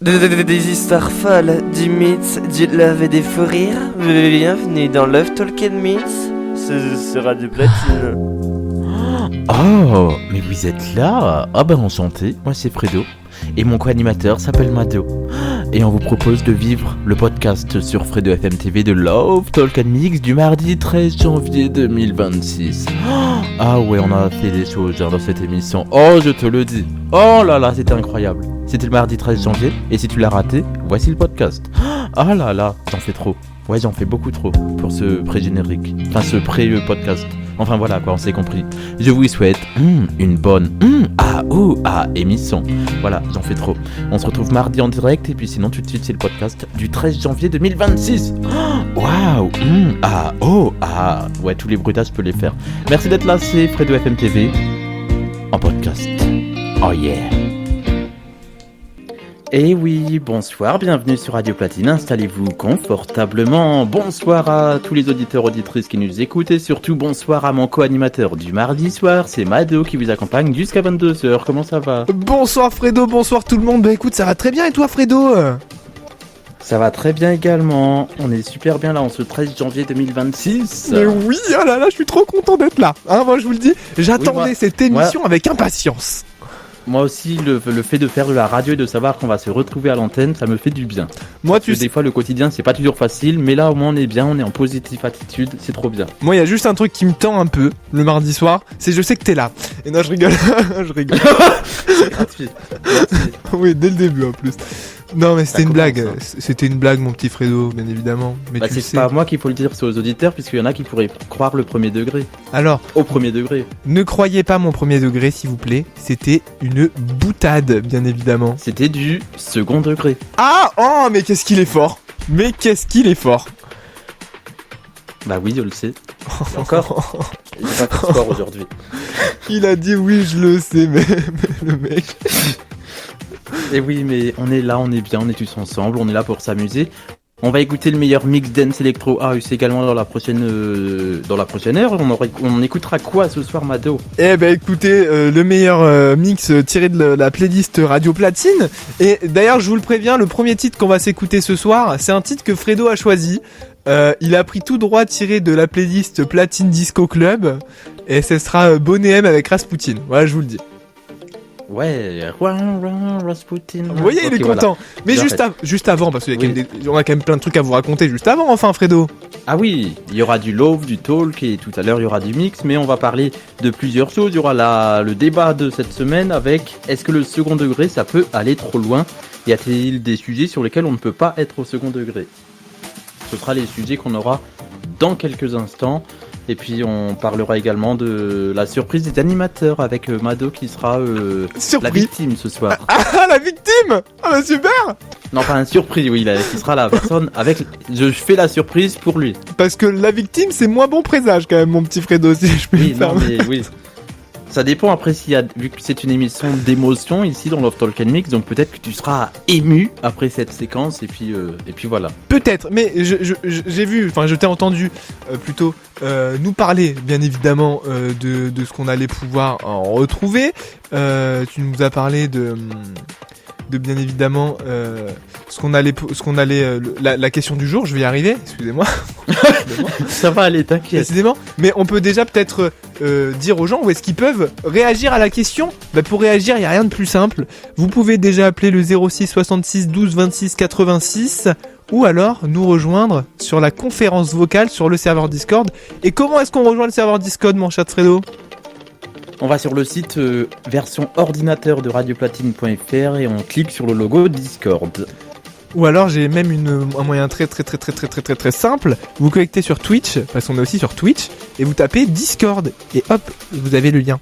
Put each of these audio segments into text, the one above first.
Des histoires folles, du mythe, du love et des fous rires. Bienvenue dans Love Talk and Myths. Ce sera du platine. Oh, mais vous êtes là? Ah ben enchanté, moi c'est Fredo. Et mon co-animateur s'appelle Mado. Et on vous propose de vivre le podcast sur Fredo FM TV de Love Talk and Mix du mardi 13 janvier 2026. Ah ouais, on a fait des choses dans cette émission. Oh, je te le dis. Oh là là, c'était incroyable. C'était le mardi 13 janvier. Et si tu l'as raté, voici le podcast. Ah là là, j'en fais trop. Ouais, j'en fais beaucoup trop pour ce pré-générique. Enfin, ce pré-podcast. Enfin voilà quoi, on s'est compris. Je vous souhaite une bonne émission. Voilà, j'en fais trop. On se retrouve mardi en direct et puis sinon tout de suite c'est le podcast du 13 janvier 2026. Waouh, ouais, tous les bruitages je peux les faire. Merci d'être là, c'est Fredo FM TV en podcast. Oh yeah. Et oui, bonsoir, bienvenue sur Radio Platine, installez-vous confortablement. Bonsoir à tous les auditeurs, auditrices qui nous écoutent et surtout bonsoir à mon co-animateur du mardi soir, c'est Mado qui vous accompagne jusqu'à 22h, comment ça va? Bonsoir Fredo, bonsoir tout le monde, bah écoute ça va très bien et toi Fredo? Ça va très bien également, on est super bien là en ce 13 janvier 2026. Mais oui, oh là là, je suis trop content d'être là, hein, moi je vous le dis, j'attendais cette émission avec impatience. Moi aussi, le fait de faire de la radio et de savoir qu'on va se retrouver à l'antenne, ça me fait du bien. Moi, des fois, le quotidien, c'est pas toujours facile, mais là, au moins, on est bien, on est en positive attitude, c'est trop bien. Moi, il y a juste un truc qui me tend un peu le mardi soir, c'est je sais que t'es là. Et non, je rigole, je rigole. C'est gratuit. Oui, dès le début en plus. Non mais c'était une blague, ça. C'était une blague mon petit Fredo, bien évidemment. Mais tu c'est sais. pas moi qu'il faut le dire, c'est aux auditeurs, puisqu'il y en a qui pourraient croire le premier degré. Alors, au premier degré. Ne croyez pas mon premier degré s'il vous plaît, c'était une boutade, bien évidemment. C'était du second degré. Ah, oh mais qu'est-ce qu'il est fort. Mais qu'est-ce qu'il est fort. Bah oui, je le sais. Et encore, il va pas faire sport aujourd'hui. Il a dit oui, je le sais, mais le mec... Et oui, mais on est là, on est bien, on est tous ensemble, on est là pour s'amuser. On va écouter le meilleur mix dance électro house également dans la prochaine heure. On écoutera quoi ce soir, Mado? Eh ben écoutez, le meilleur mix tiré de la playlist Radio Platine. Et d'ailleurs, je vous le préviens, le premier titre qu'on va s'écouter ce soir, c'est un titre que Fredo a choisi. Il a pris tout droit tiré de la playlist Platine Disco Club. Et ce sera Bonnet M avec Rasputin. Voilà, je vous le dis. Ouais, Rasputin. Vous voyez, il est content. Voilà. Mais juste avant, parce qu'il y a on a quand même plein de trucs à vous raconter juste avant, enfin, Fredo. Ah oui, il y aura du love, du talk, et tout à l'heure il y aura du mix, mais on va parler de plusieurs choses. Il y aura le débat de cette semaine avec est-ce que le second degré ça peut aller trop loin? Y a-t-il des sujets sur lesquels on ne peut pas être au second degré? Ce sera les sujets qu'on aura dans quelques instants. Et puis on parlera également de la surprise des animateurs avec Mado qui sera la victime ce soir. Ah, la victime! Ah bah super! Non, pas un surprise, oui, qui sera la personne avec... Je fais la surprise pour lui. Parce que la victime, c'est moins bon présage quand même, mon petit Fredo, si je peux oui, le faire. Non, mais oui. Ça dépend après vu que c'est une émission d'émotion ici dans Love Talk and Mix, donc peut-être que tu seras ému après cette séquence et puis voilà. Peut-être, mais j'ai vu, enfin je t'ai entendu plutôt nous parler bien évidemment de ce qu'on allait pouvoir en retrouver. Tu nous as parlé de bien évidemment la question du jour, je vais y arriver, excusez-moi. Ça va aller, t'inquiète. Décidément, mais on peut déjà peut-être dire aux gens où est-ce qu'ils peuvent réagir à la question. Bah, pour réagir, il n'y a rien de plus simple. Vous pouvez déjà appeler le 06 66 12 26 86 ou alors nous rejoindre sur la conférence vocale sur le serveur Discord. Et comment est-ce qu'on rejoint le serveur Discord, mon chat Fredo ? On va sur le site version ordinateur de radioplatine.fr et on clique sur le logo Discord. Ou alors j'ai même un moyen très simple. Vous connectez sur Twitch, parce qu'on est aussi sur Twitch, et vous tapez Discord et hop, vous avez le lien.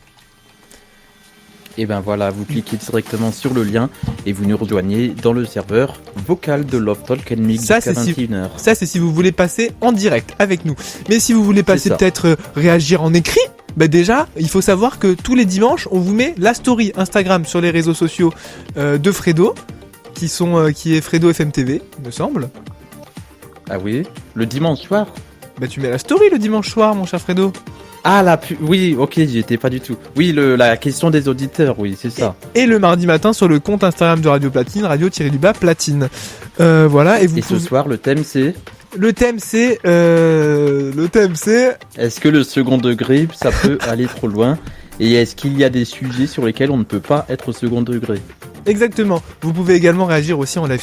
Et ben voilà, vous cliquez directement sur le lien et vous nous rejoignez dans le serveur vocal de Love Talk and Mix jusqu'à 21h. Ça c'est si vous voulez passer en direct avec nous. Mais si vous voulez passer peut-être réagir en écrit, bah déjà, il faut savoir que tous les dimanches, on vous met la story Instagram sur les réseaux sociaux de Fredo, qui est Fredo FM TV, il me semble. Ah oui, le dimanche soir. Bah tu mets la story le dimanche soir, mon cher Fredo. Oui, ok, j'y étais pas du tout. Oui, la question des auditeurs, oui, c'est ça. Et le mardi matin sur le compte Instagram de Radio Platine, radio-du-bas Platine. Voilà, et vous Et ce soir, le thème c'est... Le thème c'est... Est-ce que le second degré, ça peut aller trop loin? Et est-ce qu'il y a des sujets sur lesquels on ne peut pas être au second degré? Exactement. Vous pouvez également réagir aussi en live,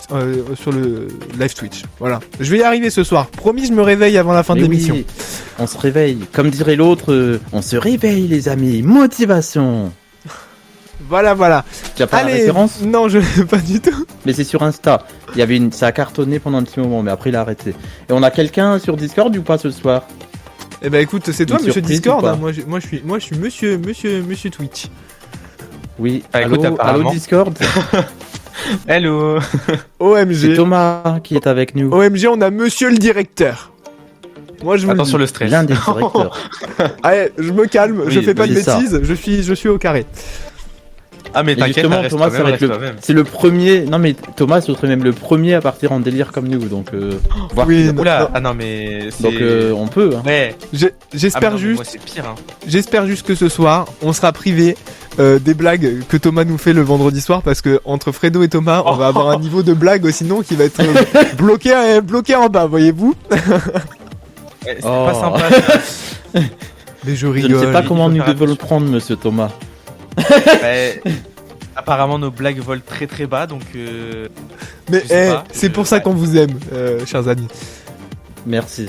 sur le live Twitch. Voilà. Je vais y arriver ce soir. Promis, je me réveille avant la fin de Mais l'émission. oui, on se réveille. Comme dirait l'autre, on se réveille les amis. Motivation. Voilà. Tu as pas la Allez, référence? non, je l'ai pas du tout. Mais c'est sur Insta. Ça a cartonné pendant un petit moment, mais après il a arrêté. Et on a quelqu'un sur Discord ou pas ce soir? Eh ben écoute, c'est toi, Une monsieur surprise Discord. ou pas Hein. Moi, je suis monsieur Twitch. Oui, Ah, écoute, allô apparemment. Discord. Hello. C'est OMG. Thomas qui est avec nous. OMG, on a monsieur le directeur. Moi, je vous Attention le le stress. L'un des directeurs. dis. Allez, je me calme, Oui, je fais pas de c'est ça. bêtises, je suis au carré. Ah mais Et t'inquiète, justement, reste Thomas, ça toi-même, va reste être toi-même. c'est le premier. Non, mais Thomas, ce serait même le premier à partir en délire comme nous. Donc, voir Oui, qu'il- non, Oula, non. ah non mais c'est... donc on peut. Hein. Ouais. J'espère Ah, mais non, mais juste. moi c'est pire hein. J'espère juste que ce soir, on sera privé des blagues que Thomas nous fait le vendredi soir parce que entre Fredo et Thomas, on va avoir un niveau de blague sinon qui va être bloqué en bas, voyez-vous. Ouais, c'est Oh. pas sympa ça. Mais je Je rigole. ne sais pas il comment faut nous faire devons le attention. prendre, monsieur Thomas. Ouais. Apparemment nos blagues volent très très bas donc Mais je sais pas, c'est pour ça ouais. qu'on vous aime, chers amis. Merci.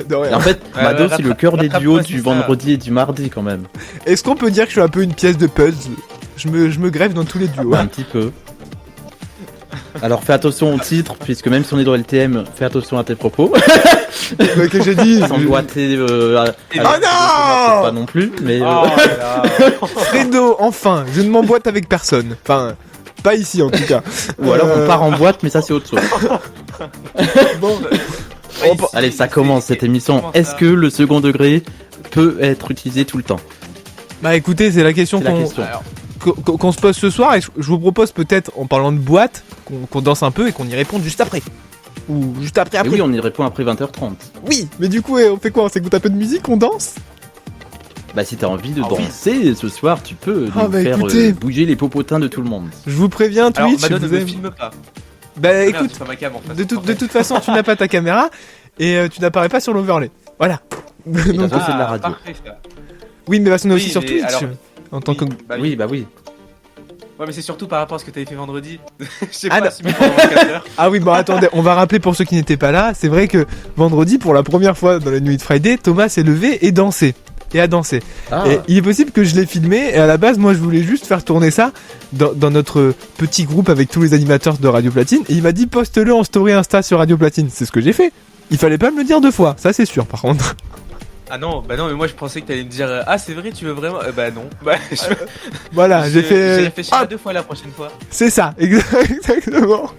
De rien. Et en fait, Ouais, Mado, ouais, c'est le cœur des rattrape-toi, duos c'est du ça. vendredi et du mardi quand même. Est-ce qu'on peut dire que je suis un peu une pièce de puzzle? Je me greffe dans tous les duos. Un petit peu. Alors fais attention au titre, puisque même si on est dans LTM, fais attention à tes propos. Que j'ai dit. Sans doiter Et- Oh non pas non plus, mais Oh là là. Fredo, enfin, je ne m'emboîte avec personne. Enfin, pas ici en tout cas. ou alors on part en boîte, mais ça c'est autre chose. Bon, Ouais, ici, Allez, ça c'est- commence cette émission. comment Est-ce ça que le second degré peut être utilisé tout le temps? bah écoutez, c'est la question C'est la qu'on question. Alors, qu'on se pose ce soir et je vous propose peut-être en parlant de boîte qu'on danse un peu et qu'on y réponde juste après. Ou juste après. Et oui, on y répond après 20h30. Oui, mais du coup, on fait quoi? On s'écoute un peu de musique, on danse? Bah si t'as envie de Ah oui. danser ce soir, tu peux Ah nous bah, faire écoutez. bouger les popotins de tout le monde. Je vous préviens, alors Twitch. Madone ne vous me aime- filme pas. Bah Merde, écoute, j'ai pas ma cam en face. de toute façon, tu n'as pas ta caméra et tu n'apparais pas sur l'overlay. Voilà. Et Donc, ça, c'est de la radio. Parfait, ça. oui, mais on est aussi Oui, sur mais Twitch. alors- En tant que. Bah Oui, bah oui. Ouais, mais c'est surtout par rapport à ce que t'avais fait vendredi. Je sais Ah, pas non. si pendant 24 heures. Ah oui, bon attendez, on va rappeler pour ceux qui n'étaient pas là. C'est vrai que vendredi, pour la première fois dans la nuit de Friday, Thomas s'est levé et dansé. Et a dansé. Ah, Et il est possible que je l'ai filmé. Et à la base, moi, je voulais juste faire tourner ça dans notre petit groupe avec tous les animateurs de Radio Platine. Et il m'a dit poste-le en story Insta sur Radio Platine. C'est ce que j'ai fait. Il fallait pas me le dire deux fois. Ça, c'est sûr. Par contre. Ah non, bah non, mais moi je pensais que t'allais me dire ah c'est vrai, tu veux vraiment Bah non. Bah Voilà, j'ai fait. J'ai réfléchi Ah, à 2 fois la prochaine fois. c'est ça, exactement.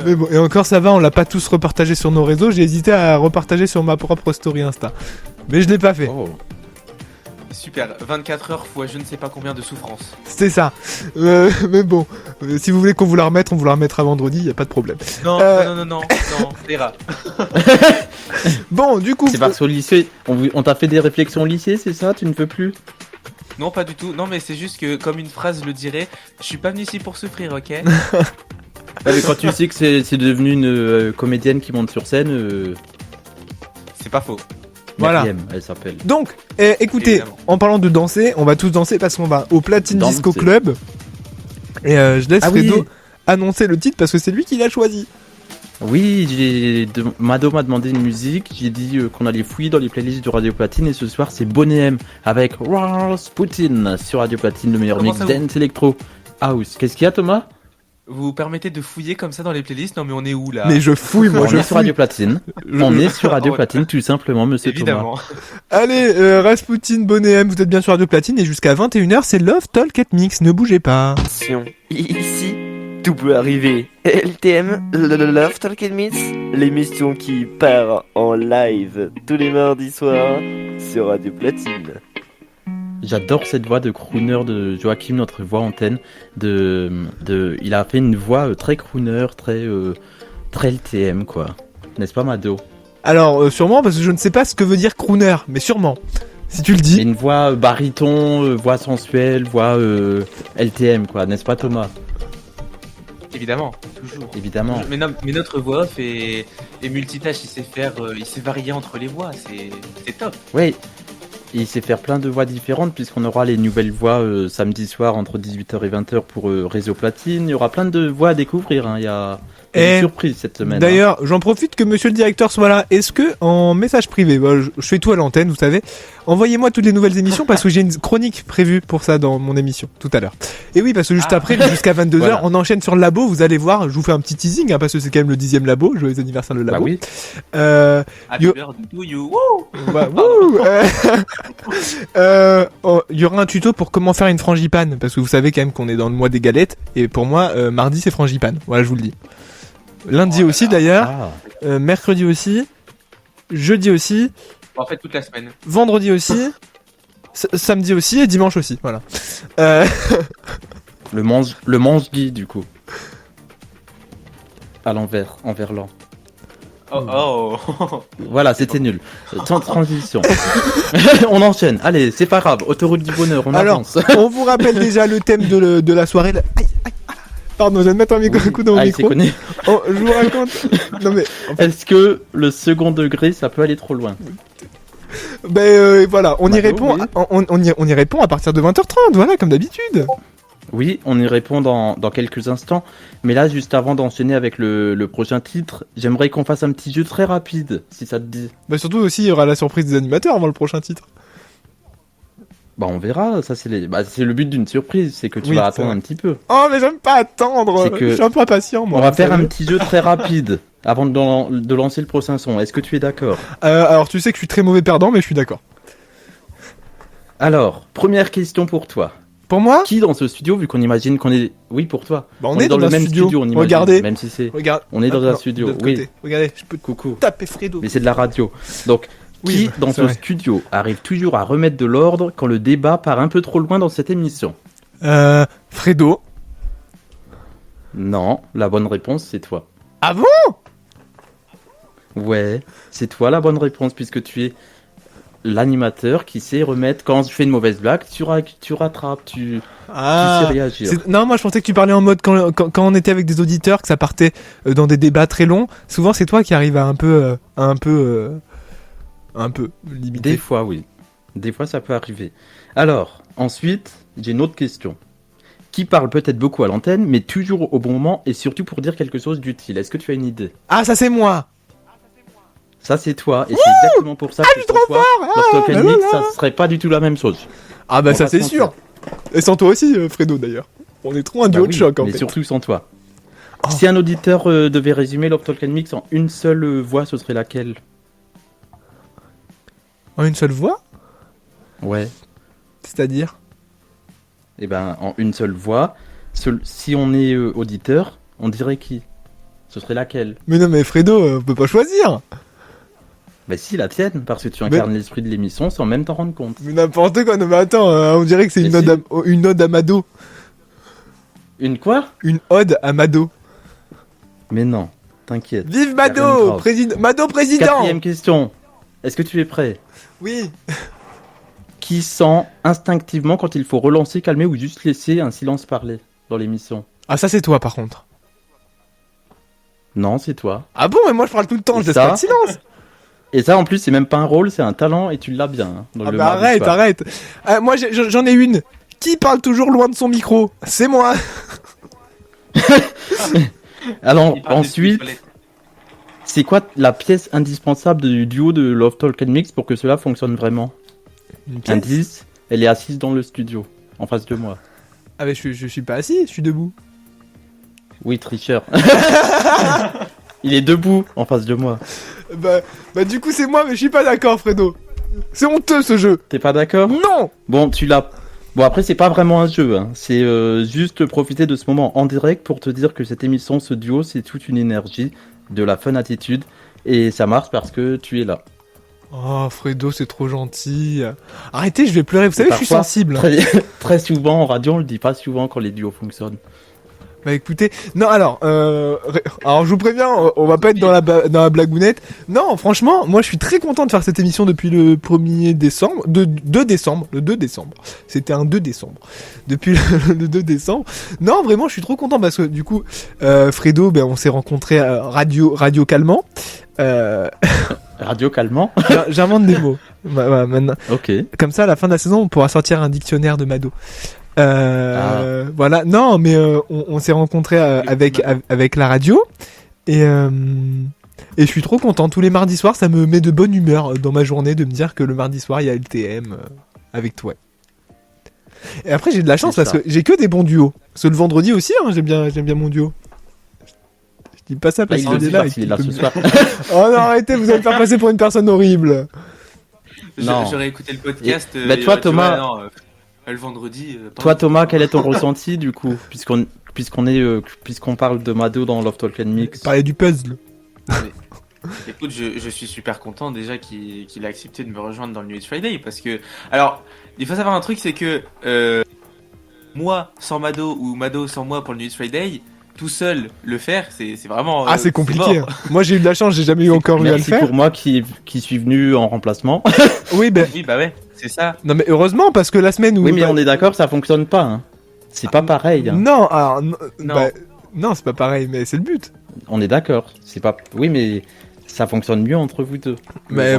Mais bon, et encore ça va, on l'a pas tous repartagé sur nos réseaux. J'ai hésité à repartager sur ma propre story Insta. Mais je l'ai pas fait. oh. Super, 24 heures fois je ne sais pas combien de souffrance. C'était ça. Mais bon, si vous voulez qu'on vous la remette, on vous la remettra vendredi, y a pas de problème. Non, Euh. non, ça ira. Bon, du coup, C'est parce qu'au lycée, on t'a fait des réflexions au lycée, c'est ça? Tu ne veux plus? Non, pas du tout. Non, mais c'est juste que, comme une phrase le dirait, je suis pas venu ici pour souffrir, ok? Ouais, mais quand tu sais que c'est devenu une comédienne qui monte sur scène, C'est pas faux. Voilà. Myriam, elle s'appelle. donc, écoutez, Évidemment. en parlant de danser, on va tous danser parce qu'on va au Platine Danser. Disco Club. Et je laisse Ah oui. Fredo annoncer le titre parce que c'est lui qui l'a choisi. Oui, Mado m'a demandé une musique, j'ai dit qu'on allait fouiller dans les playlists de Radio Platine et ce soir c'est Bonnet M avec Rasputin sur Radio Platine, le meilleur Comment mix ça, dance électro house. Qu'est-ce qu'il y a Thomas? Vous vous permettez de fouiller comme ça dans les playlists? Non, mais on est où là? Mais je fouille, moi, On je est sur fouille. Radio Platine, Je- on est sur Radio Ouais. Platine tout simplement monsieur Thomas. Évidemment. Allez, Rasputin, Bonnet M, vous êtes bien sur Radio Platine et jusqu'à 21h, c'est Love Talk at Mix, ne bougez pas. Attention, ici, tout peut arriver. LTM, Love Talk and Mix, l'émission qui part en live tous les mardis soirs sur Radio Platine. J'adore cette voix de crooner de Joachim, notre voix antenne. Il a fait une voix très crooner, très LTM quoi. N'est-ce pas Mado? Alors, sûrement, parce que je ne sais pas ce que veut dire crooner, mais sûrement. Si tu le C'est dis. une voix baryton, voix sensuelle, voix LTM, quoi, n'est-ce pas Thomas? Évidemment, toujours. Évidemment. Mais notre voix off est multitâche, il sait varier entre les voix, c'est top. Oui, il sait faire plein de voix différentes puisqu'on aura les nouvelles voix samedi soir entre 18h et 20h pour Réseau Platine. Il y aura plein de voix à découvrir, hein. Il y a des surprises cette semaine. D'ailleurs, j'en profite que monsieur le directeur soit là. Est-ce que, en message privé, je fais tout à l'antenne, vous savez, envoyez-moi toutes les nouvelles émissions parce que j'ai une chronique prévue pour ça dans mon émission tout à l'heure. Et oui, parce que juste après, jusqu'à 22h, Voilà. on enchaîne sur le labo, vous allez voir, je vous fais un petit teasing, hein, parce que c'est quand même le 10e labo, joyeux anniversaire le labo. Bah oui. Happy Yo- birthday to you. Wouh. Bah, il y aura un tuto pour comment faire une frangipane, parce que vous savez quand même qu'on est dans le mois des galettes, et pour moi, mardi c'est frangipane, voilà, je vous le dis. Lundi aussi d'ailleurs, Ah. mercredi aussi, jeudi aussi, En fait, toute la semaine. vendredi aussi, samedi aussi et dimanche aussi, voilà. Le mange Guy, du coup. À l'envers, envers l'an. Oh. Voilà, c'était nul. Sans transition. On enchaîne. Allez, c'est pas grave. Autoroute du bonheur, on Alors, avance. on vous rappelle déjà le thème de la soirée. Aïe, aïe, ah. Pardon, je viens de mettre un coup dans mon Ah, il s'est micro. connu. Oh, je vous raconte. Non mais, Est-ce que le second degré, ça peut aller trop loin? voilà, on y Mado, répond. oui. On y répond à partir de 20h30, voilà, comme d'habitude. Oui, on y répond dans quelques instants. Mais là, juste avant d'enchaîner avec le prochain titre, j'aimerais qu'on fasse un petit jeu très rapide, si ça te dit. Bah surtout aussi, il y aura la surprise des animateurs avant le prochain titre. Bah, on verra. Ça, c'est le but d'une surprise, c'est que tu Oui, vas c'est attendre vrai. un petit peu. Oh, mais j'aime pas attendre. C'est que- Je suis un peu impatient, moi. On va vous faire savez. un petit jeu très rapide avant de lancer le prochain son. Est-ce que tu es d'accord? Alors, tu sais que je suis très mauvais perdant, mais je suis d'accord. Alors, première question pour toi. Pour moi, Qui dans ce studio, vu qu'on imagine qu'on est... Oui, pour toi. bah, on est dans le un même studio. on imagine. Regardez. Même si c'est... Regarde. On est dans Ah, un non, studio, de l'autre oui. côté. Regardez, je peux Coucou. taper Fredo. Mais c'est de la radio. Donc, Oui, qui bah, dans c'est ce vrai. studio arrive toujours à remettre de l'ordre quand le débat part un peu trop loin dans cette émission? Fredo. Non, la bonne réponse, c'est toi. Ah bon? Ouais, c'est toi la bonne réponse, puisque tu es l'animateur qui sait remettre... Quand je fais une mauvaise blague, tu rattrapes, tu sais réagir. Non, moi je pensais que tu parlais en mode quand on était avec des auditeurs, que ça partait dans des débats très longs. Souvent c'est toi qui arrives à un peu limiter. Des fois, oui. Des fois, ça peut arriver. Alors, ensuite, j'ai une autre question. Qui parle peut-être beaucoup à l'antenne, mais toujours au bon moment et surtout pour dire quelque chose d'utile? Est-ce que tu as une idée? Ah, ça c'est moi. Ça, c'est toi. Et c'est exactement pour ça que trop sans toi, Loft Talk là and Mix, là. ça serait pas du tout la même chose. Ah bah On ça va c'est se mentir. sûr. Et sans toi aussi, Fredo d'ailleurs. On est trop un duo Bah de oui, choc en mais fait. surtout sans toi. Oh. Si un auditeur devait résumer Loft Talk and Mix en une seule voix, ce serait laquelle? En une seule voix? Ouais. C'est-à-dire? Eh ben, en une seule voix. Si on est auditeur, on dirait qui? Ce serait laquelle? Mais non mais Fredo, on peut pas choisir. Bah si, la tienne, parce que tu incarnes l'esprit de l'émission sans même t'en rendre compte. Mais n'importe quoi, non mais attends, on dirait que c'est Mais une ode à Mado. Une quoi? Une ode à Mado. Mais non, t'inquiète. Vive rien de Mado, grave. président. Mado président. Quatrième question. Est-ce que tu es prêt? Oui. Qui sent instinctivement quand il faut relancer, calmer ou juste laisser un silence parler dans l'émission? Ah ça c'est toi par contre. Non, c'est toi. Ah bon, mais moi je parle tout le temps, Et je laisse ça pas de silence. Et ça, en plus, c'est même pas un rôle, c'est un talent et tu l'as bien. Hein, dans Ah le bah mardi arrête, soir. arrête. Moi j'en ai une. Qui parle toujours loin de son micro? C'est moi. Alors, Il parle des ensuite, toilettes. c'est quoi la pièce indispensable du duo de Loft Talk and Mix pour que cela fonctionne vraiment? Une pièce. Indice, elle est assise dans le studio, en face de moi. Ah mais je suis pas assis, je suis debout. Oui, tricheur. Il est debout en face de moi. Bah du coup c'est moi, mais je suis pas d'accord Fredo. C'est honteux ce jeu. T'es pas d'accord? Non. Bon, tu l'as. Bon, après, c'est pas vraiment un jeu. Hein. C'est juste profiter de ce moment en direct pour te dire que cette émission, ce duo, c'est toute une énergie, de la fun attitude. Et ça marche parce que tu es là. Oh Fredo, c'est trop gentil. Arrêtez, je vais pleurer. Vous savez, je suis parfois, sensible. Très, très souvent en radio, on le dit pas souvent quand les duos fonctionnent. Bah écoutez, non alors je vous préviens, on va pas être dans la blagounette. Non, franchement, moi je suis très content de faire cette émission depuis le 1er décembre, le 2 décembre. C'était un 2 décembre. Depuis le 2 décembre. Non, vraiment, je suis trop content parce que du coup, Fredo, on s'est rencontrés à Radio Calmant. Radio calmant. J'invente des mots. Maintenant. Ok. Comme ça, à la fin de la saison, on pourra sortir un dictionnaire de Mado. Voilà. Non, mais on s'est rencontrés avec la radio et je suis trop content. Tous les mardis soirs, ça me met de bonne humeur dans ma journée de me dire que le mardi soir, il y a LTM avec toi. Et après, j'ai de la chance parce que j'ai que des bons duos. Parce que le vendredi aussi, hein, j'aime bien mon duo. Je dis pas ça parce qu'il est là. Il est là ce soir. Oh non, arrêtez, vous allez me faire passer pour une personne horrible. Non. J'aurais écouté le podcast. Bah, toi, Thomas. Le vendredi. Toi, Thomas, quel est ton ressenti du coup, puisqu'on parle de Mado dans Love Talk and Mix. Parler du puzzle. Écoute, je suis super content déjà qu'il a accepté de me rejoindre dans le New Age Friday parce que, alors, il faut savoir un truc, c'est que moi sans Mado ou Mado sans moi pour le New Age Friday, tout seul le faire, c'est vraiment. C'est compliqué. Moi, j'ai eu de la chance, j'ai jamais eu encore eu à le faire. Pour moi qui suis venu en remplacement. Oui, Oui, bah ouais, c'est ça. Non, mais heureusement, parce que la semaine où. Oui, mais on est d'accord, ça fonctionne pas. Hein. C'est pas pareil. Hein. Non, alors. Non. Non, c'est pas pareil, mais c'est le but. On est d'accord. C'est pas. Oui, mais ça fonctionne mieux entre vous deux. Mais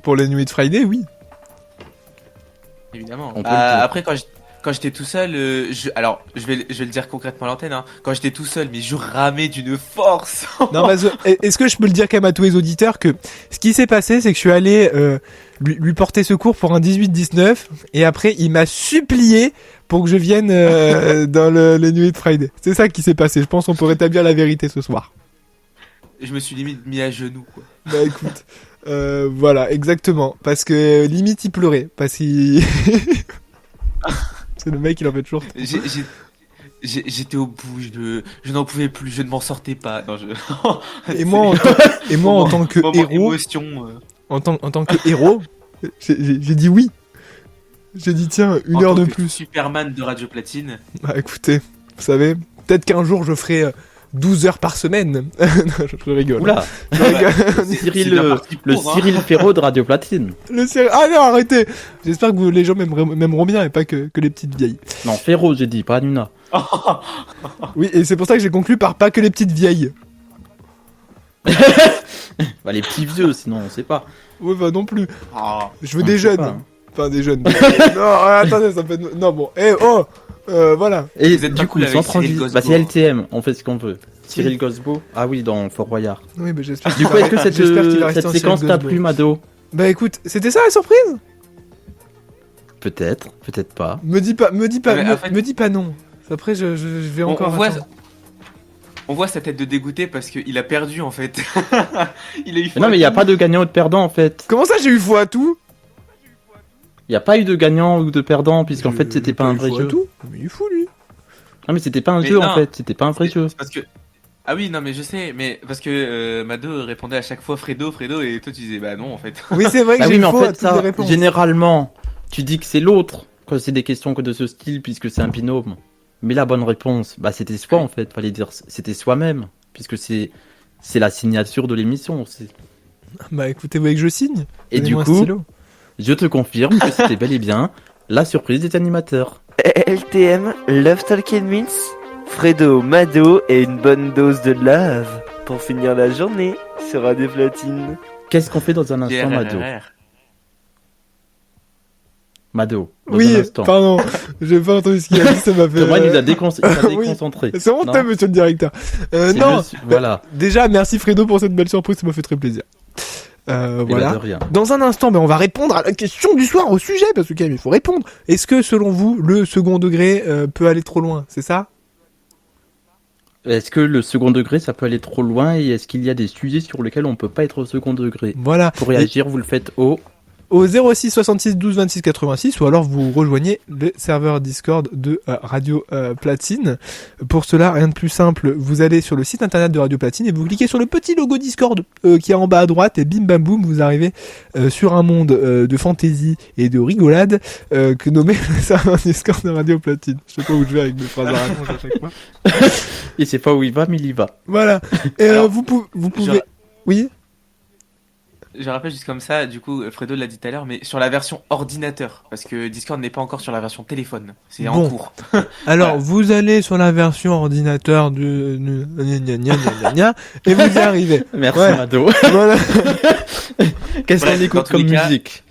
pour les Nuits de Friday, oui. Évidemment. On peut le dire. Après, quand j'étais tout seul, je vais le dire concrètement à l'antenne. Hein. Quand j'étais tout seul, mais je ramais d'une force. Non, est-ce que je peux le dire quand même à tous les auditeurs que ce qui s'est passé, c'est que je suis allé lui porter secours pour un 18-19 et après il m'a supplié pour que je vienne dans les Nuits de Friday. C'est ça qui s'est passé. Je pense qu'on peut rétablir la vérité ce soir. Je me suis limite mis à genoux, quoi. Bah écoute, voilà, exactement. Parce que limite il pleurait. Parce qu'il... C'est le mec, il en fait toujours. J'étais au bout, je n'en pouvais plus, je ne m'en sortais pas. Non, Et moi, en tant que héros, en tant que héros, j'ai dit oui. J'ai dit tiens, une heure de plus. Superman de Radio Platine. Bah écoutez, vous savez, peut-être qu'un jour je ferai 12 heures par semaine. Non, je rigole. Oula. Le Cyril Ferraud de Radio Platine. Ah non, arrêtez. J'espère que les gens m'aimeront bien et pas que les petites vieilles. Non, Ferraud, j'ai dit, pas Nuna. Oui, et c'est pour ça que j'ai conclu par pas que les petites vieilles. Bah, les petits vieux, sinon on sait pas. Ouais, bah non plus. Je veux On des sait jeunes. pas, hein. Enfin, des jeunes. Non, attendez, ça fait... Non, bon. Voilà. Et Vous êtes du pas coup, cool avec sans Cyril transition, Gosbo. bah, c'est LTM, on fait ce qu'on veut. Cyril Gosbo. Ah oui, dans Fort Royard. Oui, bah j'espère. Du coup, est-ce que j'espère qu'il va rester cette en séquence Cyril t'a Gosbo. plu, Mado? Bah écoute, c'était ça la surprise? Peut-être, peut-être pas. Me dis pas Mais en fait- me dis pas non. Après je vais encore attendre. On voit sa tête de dégoûté parce qu'il a perdu en fait. Il a eu Mais non, mais il n'y a pas de gagnant ou de perdant en fait. Comment ça j'ai eu foi à tout? Il n'y a pas eu de gagnant ou de perdant, puisqu'en fait c'était pas un vrai jeu. Tout. Mais il est fou lui. Non, mais c'était pas un Mais jeu non. en fait, c'était pas un vrai jeu. C'est parce que. Ah oui, non, mais je sais, mais parce que Mado répondait à chaque fois Fredo, et toi tu disais bah non en fait. Oui, c'est vrai que Ah j'ai oui, eu mais en faux à fait, toutes les ça, réponses. généralement, tu dis que c'est l'autre quand c'est des questions que de ce style, puisque c'est un binôme. Mais la bonne réponse, bah c'était soi en fait, fallait dire c'était soi-même, puisque c'est la signature de l'émission aussi. Bah écoutez, vous voulez que je signe? Et du Donnez-moi un coup, stylo. je te confirme que c'était bel et bien la surprise des animateurs. LTM, Love Talk and Mix, Fredo, Mado et une bonne dose de love pour finir la journée sur Radio Platine. Qu'est-ce qu'on fait dans un instant, Mado? Mado, dans un Oui, instant. pardon, j'ai pas entendu ce qu'il a dit, ça m'a fait... Thomas il nous a Oui. déconcentré. C'est honteux, Non, monsieur le directeur. c'est Non, monsieur- voilà. déjà, merci Fredo pour cette belle surprise, ça m'a fait très plaisir. Et bah, Voilà. de rien. Dans un instant, on va répondre à la question du soir, au sujet, parce que quand même, il faut répondre. Est-ce que, selon vous, le second degré peut aller trop loin? C'est ça? Est-ce que le second degré, ça peut aller trop loin et est-ce qu'il y a des sujets sur lesquels on peut pas être au second degré? Voilà. Pour réagir, vous le faites au au 06 66 12 26 86 ou alors vous rejoignez le serveur Discord de Radio Platine. Pour cela, rien de plus simple, vous allez sur le site internet de Radio Platine et vous cliquez sur le petit logo Discord qui est en bas à droite et bim bam boum, vous arrivez sur un monde de fantaisie et de rigolade que nommé le serveur Discord de Radio Platine. Je sais pas où je vais avec mes phrases à rallonge à chaque fois. Il sait pas où il va, mais il y va. Voilà. Et Alors, vous pouvez... Oui. Je rappelle juste comme ça, du coup, Fredo l'a dit tout à l'heure, mais sur la version ordinateur, parce que Discord n'est pas encore sur la version téléphone, c'est en Bon. cours. Alors, Voilà. vous allez sur la version ordinateur de et vous y arrivez. Merci Ouais. Mado. Voilà. Qu'est-ce Bref, qu'on dans écoute tous les comme cas- musique?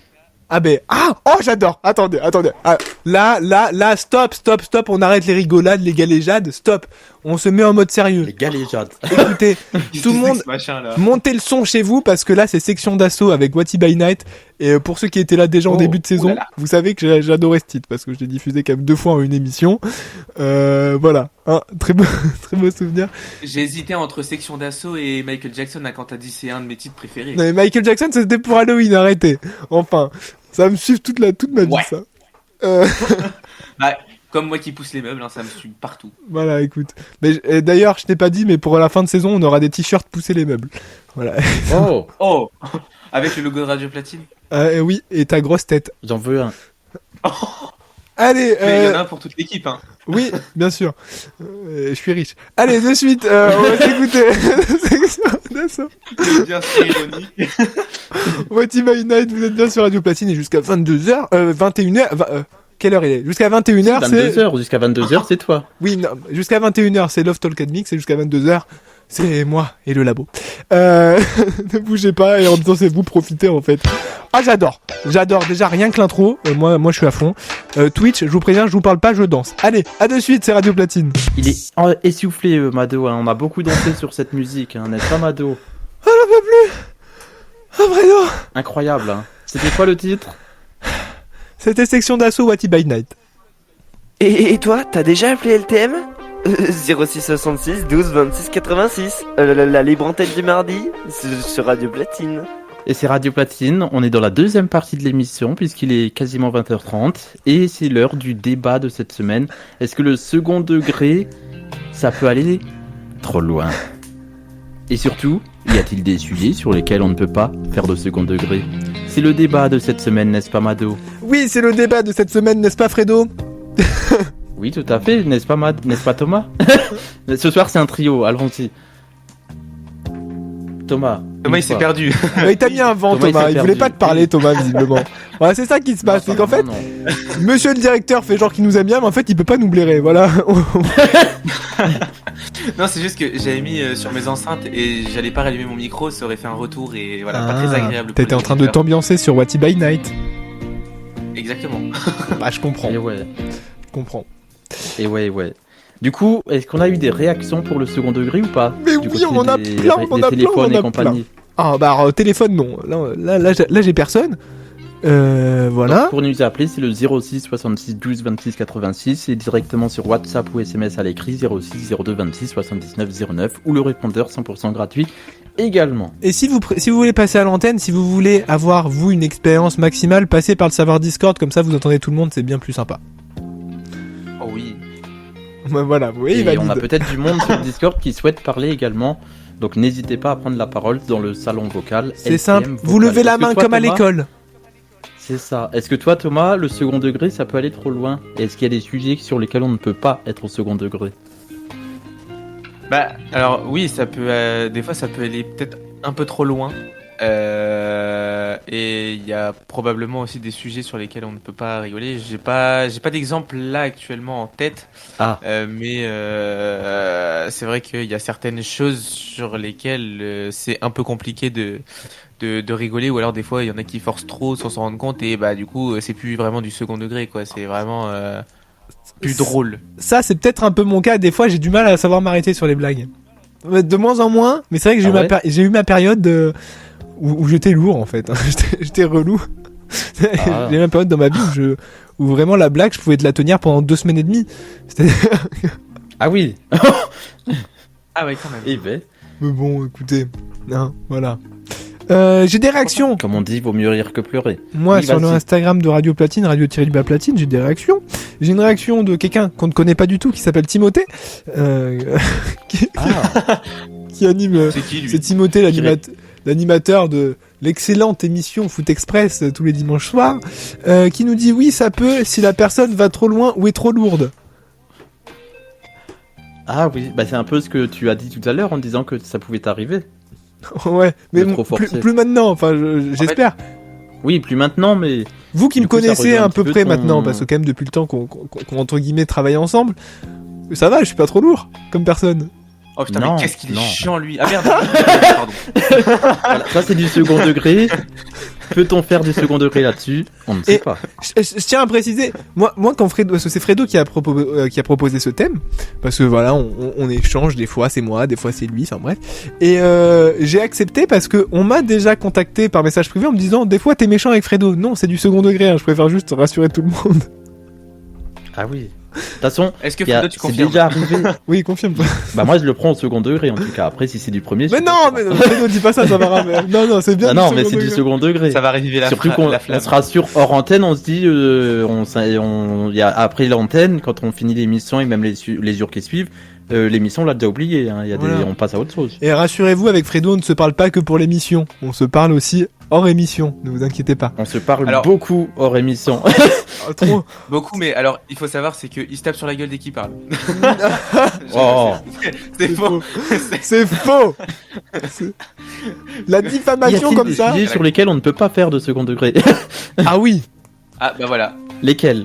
Oh, j'adore. Attendez. Ah, là, stop. On arrête les rigolades, les galéjades. Stop. On se met en mode sérieux. Les galéjades. Écoutez, tout le monde, Ce machin, là. montez le son chez vous parce que là, c'est section d'assaut avec What by Night. Et pour ceux qui étaient là déjà en Oh, début de saison, là là. vous savez que j'adorais ce titre parce que je l'ai diffusé quand même 2 fois en une émission. Voilà. Très beau souvenir. J'ai hésité entre Section d'Assaut et Michael Jackson quand t'as dit c'est un de mes titres préférés. Non, mais Michael Jackson, c'était pour Halloween, arrêtez. Enfin, ça va me suivre toute ma vie, Ouais. ça. Bah, comme moi qui pousse les meubles, ça me suit partout. Voilà, écoute. Mais d'ailleurs, je t'ai pas dit, mais pour la fin de saison, on aura des t-shirts pousser les meubles. Voilà. Oh, Oh avec le logo de Radio Platine. Oui, et ta grosse tête. j'en veux un. Allez, Mais il y en a un pour toute l'équipe, hein. oui, bien sûr. Je suis riche. Allez, de suite, on va s'écouter. C'est bien, c'est ironique. What by Night, vous êtes bien sur Radio Platine et jusqu'à 22h, 21h, quelle heure il est? Jusqu'à 21h, c'est... 22h, jusqu'à 22h, c'est toi. Oui, non, jusqu'à 21h, c'est Love Talk and Mix et jusqu'à 22h, c'est moi et le labo. Ne bougez pas et en même temps, c'est vous profiter en fait. Ah, j'adore déjà rien que l'intro. Moi je suis à fond. Twitch, je vous préviens, je vous parle pas, je danse. Allez, à de suite, c'est Radio Platine. Il est essoufflé, Mado. Hein. On a beaucoup dansé sur cette musique, hein, n'est-ce pas, Mado? Ah, j'en peux plus. Ah, vraiment. Incroyable. Hein. C'était quoi le titre? C'était section d'assaut What by Night. Et toi, t'as déjà appelé LTM 06 66 12 26 86. La libre antenne du mardi sur Radio Platine. Et c'est Radio Platine. On est dans la deuxième partie de l'émission puisqu'il est quasiment 20h30 et c'est l'heure du débat de cette semaine. Est-ce que le second degré, ça peut aller trop loin? Et surtout, y a-t-il des sujets sur lesquels on ne peut pas faire de second degré? C'est le débat de cette semaine, n'est-ce pas, Mado? Oui, c'est le débat de cette semaine, n'est-ce pas, Fredo? Oui, tout à fait, n'est-ce pas, n'est-ce pas, Thomas? Ce soir, c'est un trio, allons-y. Thomas. Thomas, il s'est perdu. Il t'a mis un vent, Thomas, il Thomas. s'est Il voulait perdu. pas te parler, Thomas, visiblement. Voilà, c'est ça qui se passe. C'est qu'en fait, monsieur le directeur fait genre qu'il nous aime bien, mais en fait, il peut pas nous blairer. Voilà. Non, c'est juste que j'avais mis sur mes enceintes et j'allais pas rallumer mon micro, ça aurait fait un retour et voilà, pas très agréable. pour T'étais les en train de auditeurs. t'ambiancer sur What by Night. Exactement. Bah, je comprends. Et ouais, Je comprends. et ouais. Du coup, est-ce qu'on a eu des réactions pour le second degré ou pas? Mais Du oui, côté on en a des- plein, des on a plein, téléphones on a et compagnie. Ah, bah, alors, téléphone, non. Là, j'ai personne. Voilà. Donc, pour nous appeler, c'est le 06 66 12 26 86 et directement sur WhatsApp ou SMS à l'écrit 06 02 26 79 09 ou le répondeur 100% gratuit également. Et si vous voulez passer à l'antenne, si vous voulez avoir, vous, une expérience maximale, passez par le serveur Discord, comme ça, vous entendez tout le monde, c'est bien plus sympa. Oh oui. Bah, voilà, vous voyez, il Et on a valide. peut-être du monde sur le Discord qui souhaite parler également. Donc n'hésitez pas à prendre la parole dans le salon vocal. C'est LTM simple, vous vocal. levez la Est-ce que main toi, comme à Thomas, l'école. C'est ça. Est-ce que toi, Thomas, le second degré, ça peut aller trop loin? Et est-ce qu'il y a des sujets sur lesquels on ne peut pas être au second degré? Bah, alors oui, ça peut, des fois, ça peut aller peut-être un peu trop loin. Et il y a probablement aussi des sujets sur lesquels on ne peut pas rigoler. J'ai pas d'exemple là actuellement en tête. Ah. Mais c'est vrai qu'il y a certaines choses sur lesquelles c'est un peu compliqué de rigoler, ou alors des fois il y en a qui forcent trop sans s'en rendre compte et bah du coup c'est plus vraiment du second degré quoi. C'est vraiment plus drôle. Ça, c'est peut-être un peu mon cas. Des fois, j'ai du mal à savoir m'arrêter sur les blagues. De moins en moins, mais c'est vrai que j'ai Ah ouais j'ai eu ma période où j'étais lourd en fait. J'étais relou. Ah. J'ai eu ma période dans ma vie où vraiment la blague, je pouvais te la tenir pendant 2 semaines et demie. C'était... Ah oui. Ah ouais quand même. Eh ben. Mais bon, écoutez, hein, voilà. J'ai des réactions. Comme on dit, vaut mieux rire que pleurer. Moi, Oui, sur le vas-y. Instagram de Radio Platine, Radio-Platine, j'ai des réactions. J'ai une réaction de quelqu'un qu'on ne connaît pas du tout, qui s'appelle Timothée, Ah, qui anime. C'est qui lui? C'est Timothée, l'animateur de l'excellente émission Foot Express tous les dimanches soirs, qui nous dit oui, ça peut si la personne va trop loin ou est trop lourde. ah oui, bah c'est un peu ce que tu as dit tout à l'heure en disant que ça pouvait t'arriver. Ouais, mais De trop plus, forcer. plus maintenant. Enfin, j'espère. Oui, plus maintenant, mais Vous qui Du me coup, ça connaissez rejoint un un peu petit peu près ton- maintenant, parce que quand même depuis le temps qu'on entre guillemets travaille ensemble, ça va, je suis pas trop lourd comme personne. Oh putain, Non, mais qu'est-ce qu'il est non. chiant lui. Ah merde. Pardon. voilà, ça c'est du second degré. Peut-on faire du second degré là-dessus? On ne sait Et- pas. Je tiens à préciser, moi quand Fredo, parce que c'est Fredo qui a proposé ce thème, parce que voilà, on échange, des fois c'est moi, des fois c'est lui, enfin bref. Et j'ai accepté parce que on m'a déjà contacté par message privé en me disant, des fois t'es méchant avec Fredo. Non, c'est du second degré, hein, je préfère juste rassurer tout le monde. Ah oui. De toute façon, Est-ce que il y a- Fredo, tu c'est confirmes? déjà arrivé. Oui, confirme. Bah moi je le prends au second degré en tout cas. Après si c'est du premier. Mais je- non, mais Fredo, dis pas ça, ça va ramener. Non, c'est bien. Ah du non, mais second c'est du degré. second degré. Ça va arriver Surtout qu'on la on flamme. se rassure hors antenne, on se dit, il y a, après l'antenne, quand on finit l'émission et même les jours qui suivent, l'émission on l'a déjà oublié. Hein, il y a Voilà. on passe à autre chose. Et rassurez-vous, avec Fredo, on ne se parle pas que pour l'émission. On se parle aussi hors émission. Ne vous inquiétez pas. On se parle Alors- beaucoup hors émission. Ah, trop. Beaucoup, mais alors il faut savoir, c'est qu'il se tape sur la gueule dès qu'il parle. Oh. C'est faux. C'est faux. C'est- La Y diffamation a-t-il comme des ça. sujets sur lesquels on ne peut pas faire de second degré? Ah oui. Ah bah voilà. Lesquels?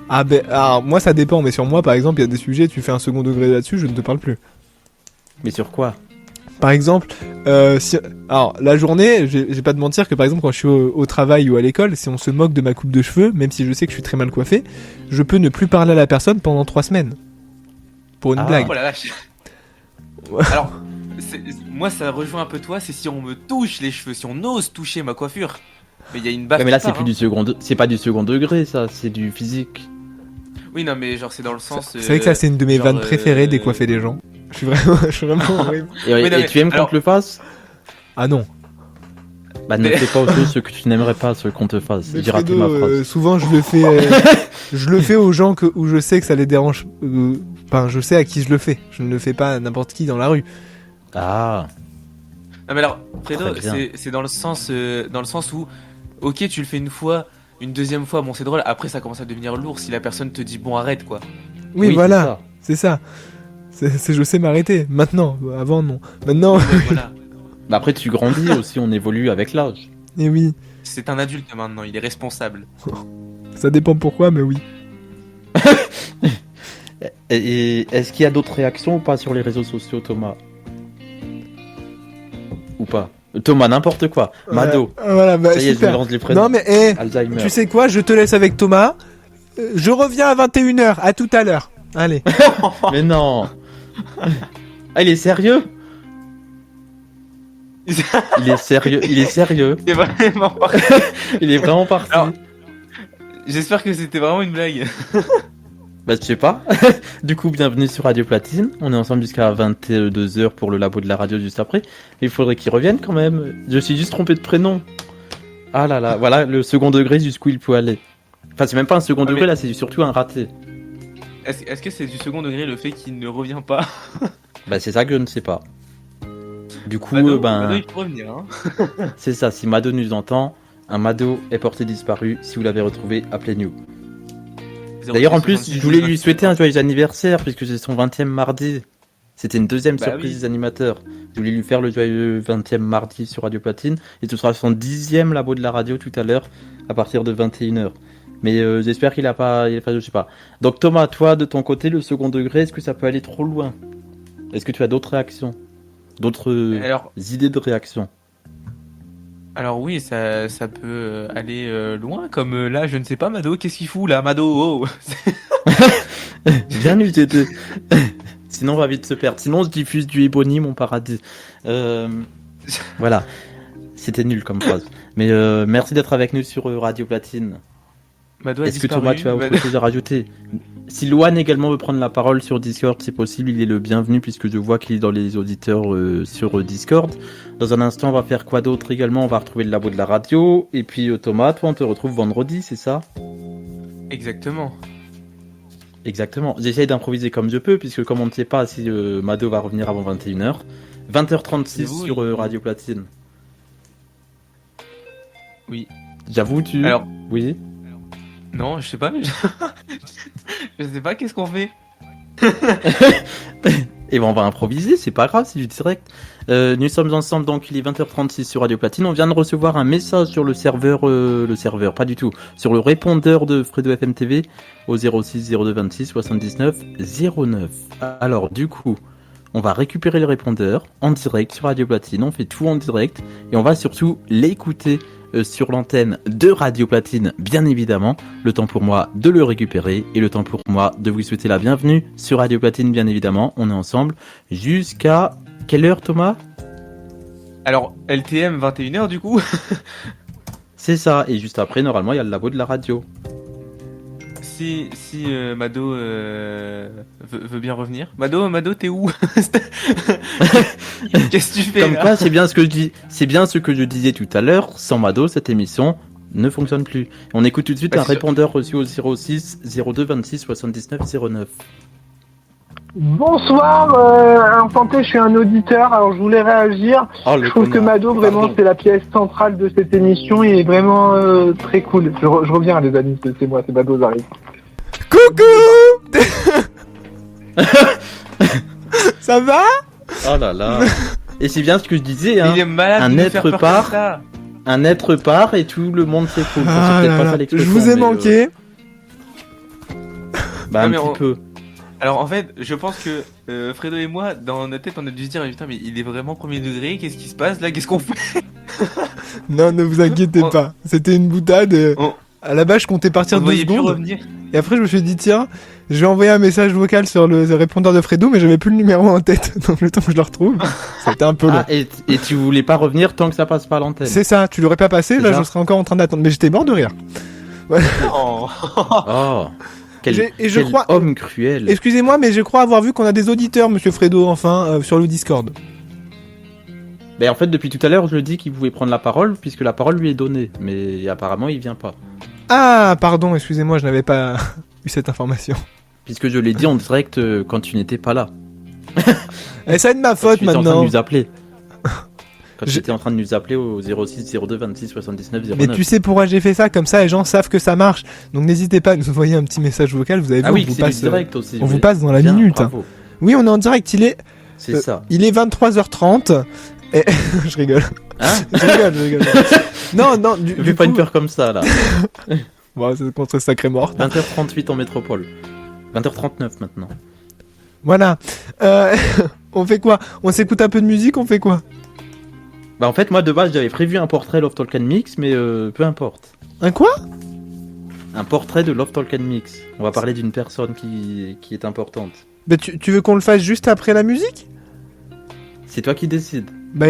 Ah ben, alors moi ça dépend, mais sur moi par exemple, il y a des sujets, tu fais un second degré là-dessus, je ne te parle plus. Mais sur quoi? Par exemple, alors la journée, je vais pas te mentir que par exemple quand je suis au travail ou à l'école, si on se moque de ma coupe de cheveux, même si je sais que je suis très mal coiffé, je peux ne plus parler à la personne pendant 3 semaines. Pour une Ah. blague. Oh la vache. Alors, moi ça rejoint un peu toi, c'est si on me touche les cheveux, si on ose toucher ma coiffure. Mais il y a une baffe. Ouais, mais là qui c'est part, plus hein. du second, c'est pas du second degré, ça, c'est du physique. Oui, non, mais genre c'est dans le sens. C'est vrai que ça c'est une de mes genre, vannes préférées, décoiffer les gens. Je suis vraiment horrible. Et, Oui, non, et mais tu aimes alors- qu'on te le fasse? Ah non. Bah ne Mais- fais pas aux choses ce que tu n'aimerais pas, ce qu'on te fasse. Mais J'ai raté Fredo, ma phrase. souvent je le fais, je le fais aux gens où je sais que ça les dérange. Enfin, je sais à qui je le fais. Je ne le fais pas à n'importe qui dans la rue. Ah. Non, mais alors, Fredo, Très bien. c'est dans le sens où, ok, tu le fais une fois, une deuxième fois, bon, c'est drôle. Après, ça commence à devenir lourd si la personne te dit bon, arrête quoi. Oui, c'est voilà, ça. c'est ça. C'est je sais m'arrêter. Maintenant, avant non. Maintenant, Mais voilà, Bah après tu grandis aussi, on évolue avec l'âge. et oui, c'est un adulte maintenant, il est responsable. ça dépend pourquoi, mais oui. Et est-ce qu'il y a d'autres réactions ou pas sur les réseaux sociaux, Thomas? Ou pas? Thomas, n'importe quoi. Mado. Voilà, bah, Ça y est, je super. mélange les prénoms. Non mais, Alzheimer. tu sais quoi, je te laisse avec Thomas. Je reviens à 21h. À tout à l'heure. Allez. Mais non. Ah, il est sérieux? Il est sérieux. Il est sérieux. C'est vraiment parti. Il est vraiment parti. Alors- J'espère que c'était vraiment une blague. Bah, je sais pas. Du coup, bienvenue sur Radio Platine. On est ensemble jusqu'à 22h pour le labo de la radio juste après. Il faudrait qu'il revienne quand même. Je suis juste trompé de prénom. Ah là là, voilà le second degré jusqu'où il peut aller. Enfin, c'est même pas un second Ah, degré mais- là, c'est surtout un raté. Est-ce que c'est du second degré le fait qu'il ne revient pas? Bah, c'est ça que je ne sais pas. Du coup, Mado, ben, Mado, il peut revenir. Hein. c'est ça. Si Mado nous entend, un Mado est porté disparu. Si vous l'avez retrouvé, appelez-nous. D'ailleurs, en plus, je voulais lui souhaiter un joyeux anniversaire puisque c'est son 20e mardi. C'était une deuxième Bah surprise oui. des animateurs. Je voulais lui faire le joyeux 20e mardi sur Radio Platine et ce sera son 10e labo de la radio tout à l'heure à partir de 21h. Mais j'espère qu'il a pas, je sais pas. Donc Thomas, toi de ton côté, le second degré, est-ce que ça peut aller trop loin? Est-ce que tu as d'autres réactions? D'autres idées de réaction? Alors oui, ça peut aller loin, comme là, je ne sais pas, Mado, qu'est-ce qu'il fout là, Mado? Oh. Bien eu, t'étais. Sinon, on va vite se perdre. Sinon, on se diffuse du Ebony, mon paradis. Voilà. C'était nul comme phrase. Mais merci d'être avec nous sur Radio Platine. Mado a Est-ce que disparu. Thomas, tu as autre chose à rajouter? Si Loan également veut prendre la parole sur Discord, c'est possible, il est le bienvenu puisque je vois qu'il est dans les auditeurs sur Discord. Dans un instant, on va faire quoi d'autre également? On va retrouver le labo de la radio. Et puis Thomas, toi, on te retrouve vendredi, c'est ça? Exactement. Exactement. J'essaye d'improviser comme je peux puisque comme on ne sait pas si Mado va revenir avant 21h. 20h36 Oui. sur Radio Platine. Oui. J'avoue, tu... Alors, Oui. non, je sais pas. Je sais pas, qu'est-ce qu'on fait? Et ben on va improviser, c'est pas grave, c'est du direct. Nous sommes ensemble, donc il est 20h36 sur Radio Platine. On vient de recevoir un message sur le serveur, pas du tout, sur le répondeur de Fredo FM TV au 06 02 26 79 09. Alors du coup, on va récupérer le répondeur en direct sur Radio Platine. On fait tout en direct et on va surtout l'écouter sur l'antenne de Radio Platine, bien évidemment. Le temps pour moi de le récupérer et le temps pour moi de vous souhaiter la bienvenue sur Radio Platine, bien évidemment. On est ensemble jusqu'à quelle heure, Thomas? Alors, LTM 21h du coup. C'est ça, et juste après, normalement, il y a le labo de la radio. Si Mado veut bien revenir. Mado, t'es où? Qu'est-ce que tu fais Comme là? quoi, c'est bien ce que je dis, c'est bien ce que je disais tout à l'heure. Sans Mado, cette émission ne fonctionne plus. On écoute tout de suite Bah, un c'est sûr. répondeur reçu au 06 02 26 79 09. Bonsoir, enchanté, je suis un auditeur, alors je voulais réagir. Oh, Je trouve que Mado, vraiment, Pardon. c'est la pièce centrale de cette émission, il est vraiment très cool. Je reviens, les amis, c'est moi, c'est Mado, j'arrive. Coucou. Ça va? Oh là là. Et c'est bien ce que je disais, hein. Il est malade Un de nous être faire peur part. comme ça. Un être part et tout le monde s'écoule. Enfin, Ah c'est peut-être là pas là, ça je l'expression, vous ai mais, manqué. Bah, Non, un mais petit peu. Alors en fait, je pense que Fredo et moi, dans notre tête, on a dû se dire putain, mais il est vraiment premier degré, qu'est-ce qui se passe là, qu'est-ce qu'on fait? Non, ne vous inquiétez On- pas. C'était une boutade. On- À la base, je comptais partir On ne 2 voyait plus secondes. revenir. Et après, je me suis dit, tiens, je vais envoyer un message vocal sur le répondeur de Fredo, mais j'avais plus le numéro en tête. Donc, le temps que je le retrouve, c'était un peu long. Ah, et tu voulais pas revenir tant que ça passe pas à l'antenne. C'est ça, tu l'aurais pas passé, C'est là, ça. je serais encore en train d'attendre. Mais j'étais mort de rire. Oh. Oh. Quel, Et je quel crois- homme cruel. Excusez-moi, mais je crois avoir vu qu'on a des auditeurs, monsieur Fredo, enfin, sur le Discord. Ben en fait, depuis tout à l'heure, je le dis qu'il pouvait prendre la parole, puisque la parole lui est donnée. Mais apparemment, il vient pas. Ah, pardon, excusez-moi, je n'avais pas eu cette information. Puisque je l'ai dit en direct quand tu n'étais pas là. Et ça est de ma Quand faute tu étais en train maintenant. de nous appeler. Quand tu Je- étais en train de nous appeler au 06 02 26 79 09. Mais tu sais pourquoi j'ai fait ça, comme ça les gens savent que ça marche. Donc n'hésitez pas à nous envoyer un petit message vocal, vous avez vu, Ah oui, on vous c'est passe, du direct aussi. on vous oui. passe dans la Bien, minute. bravo. Oui, on est en direct, C'est ça. il est 23h30. Et... je rigole. Hein Je rigole. Non, du Fais pas coup... une peur comme ça, là. Bon, c'est contre sacré mort. 20h38 en métropole. 20h39 maintenant. Voilà. On fait quoi? On s'écoute un peu de musique, on fait quoi? Bah en fait, moi de base, j'avais prévu un portrait Love Talk and Mix, mais peu importe. Un quoi? Un portrait de Love Talk and Mix. On va parler d'une personne qui est importante. Bah, tu veux qu'on le fasse juste après la musique? C'est toi qui décides. Bah,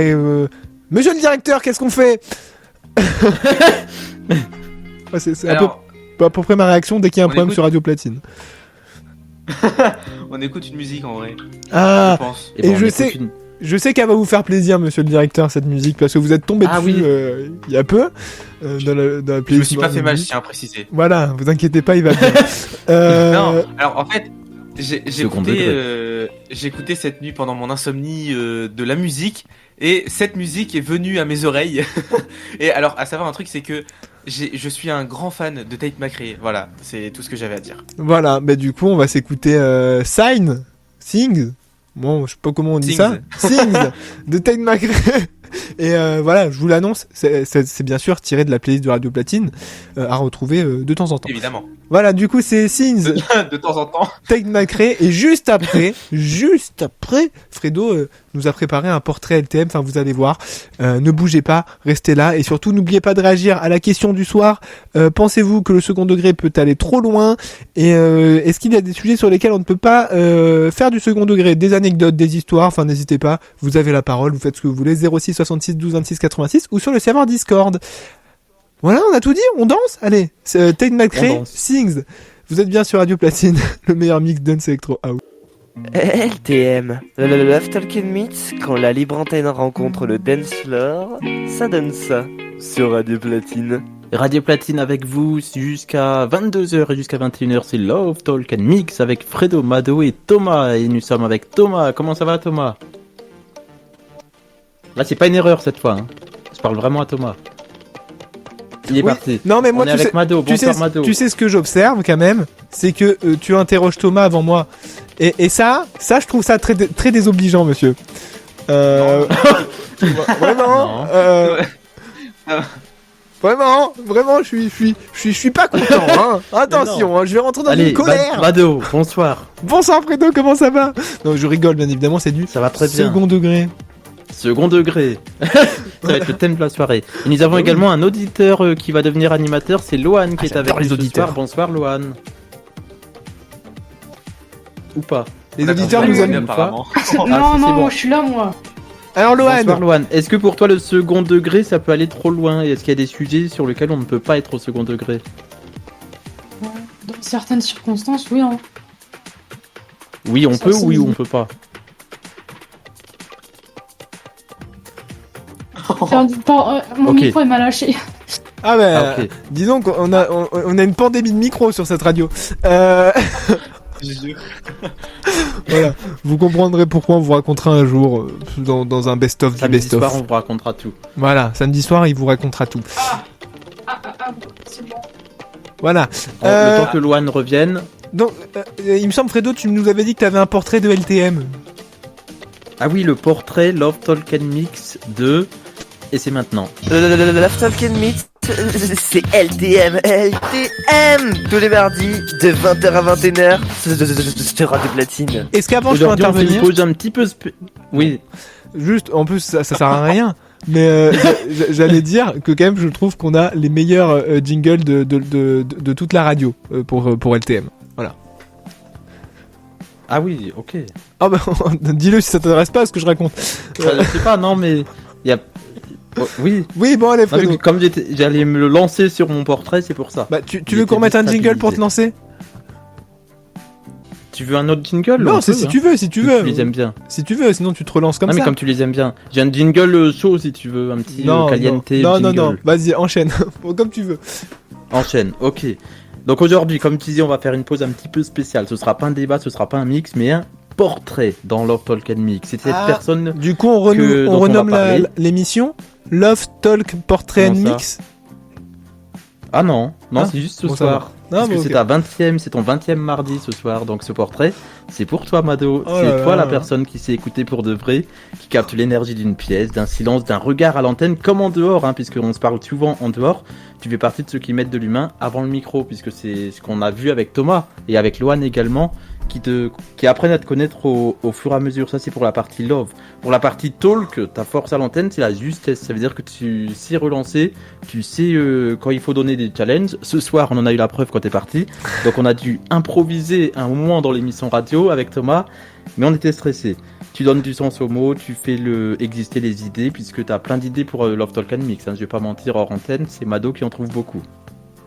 monsieur le directeur, qu'est-ce qu'on fait? Ouais, c'est Alors, à peu près ma réaction dès qu'il y a un on problème écoute- sur Radio Platine. on écoute une musique en vrai, je Ah, pense. Et ben, on je écoute sais- une- je sais qu'elle va vous faire plaisir, monsieur le directeur, cette musique, parce que vous êtes tombé Ah dessus oui. il y a peu dans la Je me playlist suis pas fait mal, je musique. tiens à préciser. Voilà, vous inquiétez pas, il va bien. Non, alors en fait, j'ai Second écouté, degré. j'ai écouté cette nuit pendant mon insomnie de la musique, et cette musique est venue à mes oreilles. Et alors, à savoir un truc, c'est que je suis un grand fan de Tate McRae. Voilà, c'est tout ce que j'avais à dire. Voilà, bah du coup, on va s'écouter Sing. Bon, je sais pas comment on dit Things. ça. Things de Tate McRae. Et voilà, je vous l'annonce, c'est bien sûr tiré de la playlist de Radio Platine, à retrouver de temps en temps. Évidemment. Voilà, du coup, c'est Things, De temps en temps. Tate McRae, et juste après, Fredo nous a préparé un portrait LTM, enfin vous allez voir, ne bougez pas, restez là, et surtout n'oubliez pas de réagir à la question du soir. Pensez-vous que le second degré peut aller trop loin, et est-ce qu'il y a des sujets sur lesquels on ne peut pas faire du second degré, des anecdotes, des histoires, enfin n'hésitez pas, vous avez la parole, vous faites ce que vous voulez, 06 66 12 26 86, ou sur le serveur Discord. Voilà, on a tout dit, on danse. Allez, Tate On McRae, danse. Sings. Vous êtes bien sur Radio Platine, le meilleur mix dance electro house. LTM, le Love Talking Meets, quand la libre antenne rencontre le dance floor, ça donne ça sur Radio Platine. Radio Platine avec vous jusqu'à 22h et jusqu'à 21h, c'est Love Talk and Mix avec Fredo, Mado et Thomas. Et nous sommes avec Thomas. Comment ça va, Thomas? Là, c'est pas une erreur cette fois. Hein. Je parle vraiment à Thomas. Il est Oui. parti. Non, mais moi, On est tu avec sais, Mado. Bonsoir, Mado. tu sais ce que j'observe quand même, c'est que tu interroges Thomas avant moi. Et ça, je trouve ça très, très désobligeant, monsieur. Vraiment, Non. vraiment, je suis pas content. Hein. Attention, hein, je vais rentrer dans Allez, une colère. Mado, bonsoir. Bonsoir Fredo, comment ça va? Non, je rigole, bien évidemment, c'est du Ça va très bien. second degré. Second degré. Ça va être le thème de la soirée. Et nous avons également un auditeur qui va devenir animateur, c'est Loan qui est avec j'adore les nous ce auditeurs. soir. Bonsoir Loan. Ou pas. Les On a auditeurs compris nous le aiment. mieux, apparemment. Ah, si, non, c'est non, bon. moi je suis là, moi. Alors Bonsoir Lohan, Loan. Est-ce que pour toi le second degré ça peut aller trop loin et est-ce qu'il y a des sujets sur lesquels on ne peut pas être au second degré? Dans certaines circonstances, oui. Hein. Oui on Ça, peut c'est oui ou dit. on peut pas. Mon Ok. micro il m'a lâché. ah ben, Ah, ok. disons qu'on a une pandémie de micro sur cette radio. Voilà, vous comprendrez pourquoi on vous racontera un jour dans un best-of du Samedi best-of. soir on vous racontera tout. Voilà, samedi soir il vous racontera tout. C'est bon. Voilà. Le temps que Loan revienne. Donc, il me semble Fredo, tu nous avais dit que tu avais un portrait de LTM. Ah oui le portrait Love Talk and Mix 2 et c'est maintenant. Le Love Talking Meets, c'est LTM, tous les mardis de 20h à 21h sur Radio Platine. Est-ce qu'avant je peux Aujourd'hui on fait une intervenir? pause un petit peu oui. Juste, en plus ça sert à rien. Mais j'allais dire que quand même je trouve qu'on a les meilleurs jingles de toute la radio pour LTM. Ah oui ok. Ah bah dis-le si ça t'intéresse pas à ce que je raconte. Je sais pas non mais il y a oh, oui. Oui bon allez Non, mais Fredo. comme j'allais me le lancer sur mon portrait c'est pour ça. Bah tu il veux était qu'on mette un jingle pour te déstabilisé. lancer? Tu veux un autre jingle? Non On c'est peut, si hein. tu veux, si tu Tu veux. les aimes bien. Si tu veux, sinon tu te relances comme Non mais ça. comme tu les aimes bien. J'ai un jingle chaud si tu veux, un petit caliente non, jingle. non, vas-y, enchaîne. Bon, comme tu veux. Enchaîne, ok. Donc aujourd'hui, comme tu disais, on va faire une pause un petit peu spéciale. Ce sera pas un débat, ce sera pas un mix, mais un portrait dans Love Talk and Mix. C'est cette Ah. personne... Du coup, on dont on renomme va parler. l'émission Love Talk Portrait and Comment ça Mix. Ah non, Ah, c'est juste ce bon, ça soir. va. Parce Ah, que bon, c'est ok. c'est ton 20e mardi ce soir, donc ce portrait, c'est pour toi Mado. Oh c'est là toi là. la personne qui s'est écoutée pour de vrai, qui capte l'énergie d'une pièce, d'un silence, d'un regard à l'antenne, comme en dehors, hein, puisqu'on se parle souvent en dehors. Tu fais partie de ceux qui mettent de l'humain avant le micro, puisque c'est ce qu'on a vu avec Thomas et avec Loan également, qui apprennent à te connaître au fur et à mesure. Ça c'est pour la partie love. Pour la partie talk, ta force à l'antenne c'est la justesse. Ça veut dire que tu sais relancer, tu sais quand il faut donner des challenges. Ce soir on en a eu la preuve quand t'es parti. Donc on a dû improviser un moment dans l'émission radio avec Thomas, mais on était stressé. Tu donnes du sens aux mots, tu fais exister les idées, puisque tu as plein d'idées pour Love Talk and Mix. Hein. Je vais pas mentir hors antenne, c'est Mado qui en trouve beaucoup,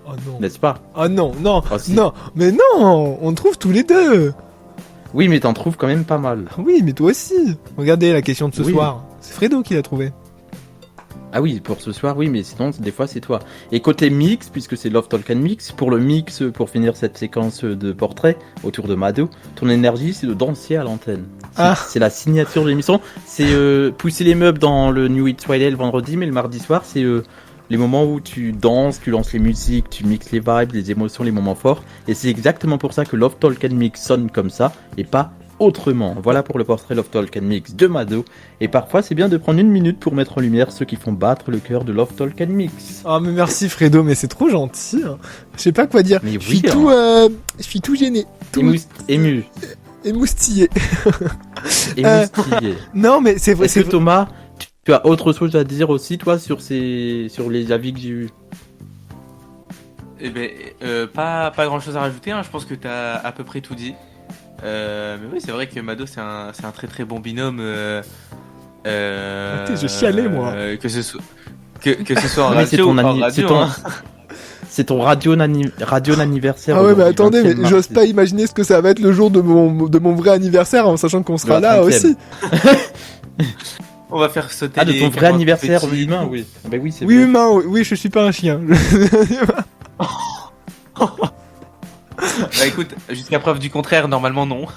Oh non. n'est-ce pas? Oh non, non, Ah, si. non, mais non, on trouve tous les deux. Oui, mais t'en trouves quand même pas mal. Oui, mais toi aussi. Regardez la question de ce Oui. soir. C'est Fredo qui l'a trouvé. Ah oui, pour ce soir, oui, mais sinon, des fois, c'est toi. Et côté mix, puisque c'est Love Talk and Mix, pour le mix, pour finir cette séquence de portrait autour de Mado, ton énergie, c'est de danser à l'antenne. Ah. C'est la signature de l'émission. C'est pousser les meubles dans le New Hit Friday le vendredi, mais le mardi soir, c'est les moments où tu danses, tu lances les musiques, tu mixes les vibes, les émotions, les moments forts. Et c'est exactement pour ça que Love Talk and Mix sonne comme ça, et pas autrement. Voilà pour le portrait Love Talk and Mix de Mado. Et parfois, c'est bien de prendre une minute pour mettre en lumière ceux qui font battre le cœur de Love Talk and Mix. Oh mais merci Fredo, mais c'est trop gentil. Hein. Je sais pas quoi dire. Mais je oui, je suis tout gêné, tout Ému. émoustillé. Émoustillé. Non mais c'est vrai, Est-ce que Thomas, tu as autre chose à dire aussi, toi, sur les avis que j'ai eus? Eh ben, pas grand chose à rajouter, hein. Je pense que t'as à peu près tout dit. Mais oui, c'est vrai que Mado, c'est un très très bon binôme. Arrêtez, je chialais, moi. Que ce soit. Que ce soit en Mais c'est radio ton ou pas en anni- c'est radio. ton- hein. C'est ton radio d'anniversaire. Ah ouais, mais aujourd'hui, attendez, 20e mais mars. j'ose pas imaginer ce que ça va être le jour de mon vrai anniversaire en sachant qu'on sera Le là 30e. aussi. On va faire sauter Ah, de les ton vrai carottes anniversaire petites. humain, oui. Bah oui, c'est Oui, vrai. humain, oui, je suis pas un chien. Bah écoute, jusqu'à preuve du contraire, normalement non.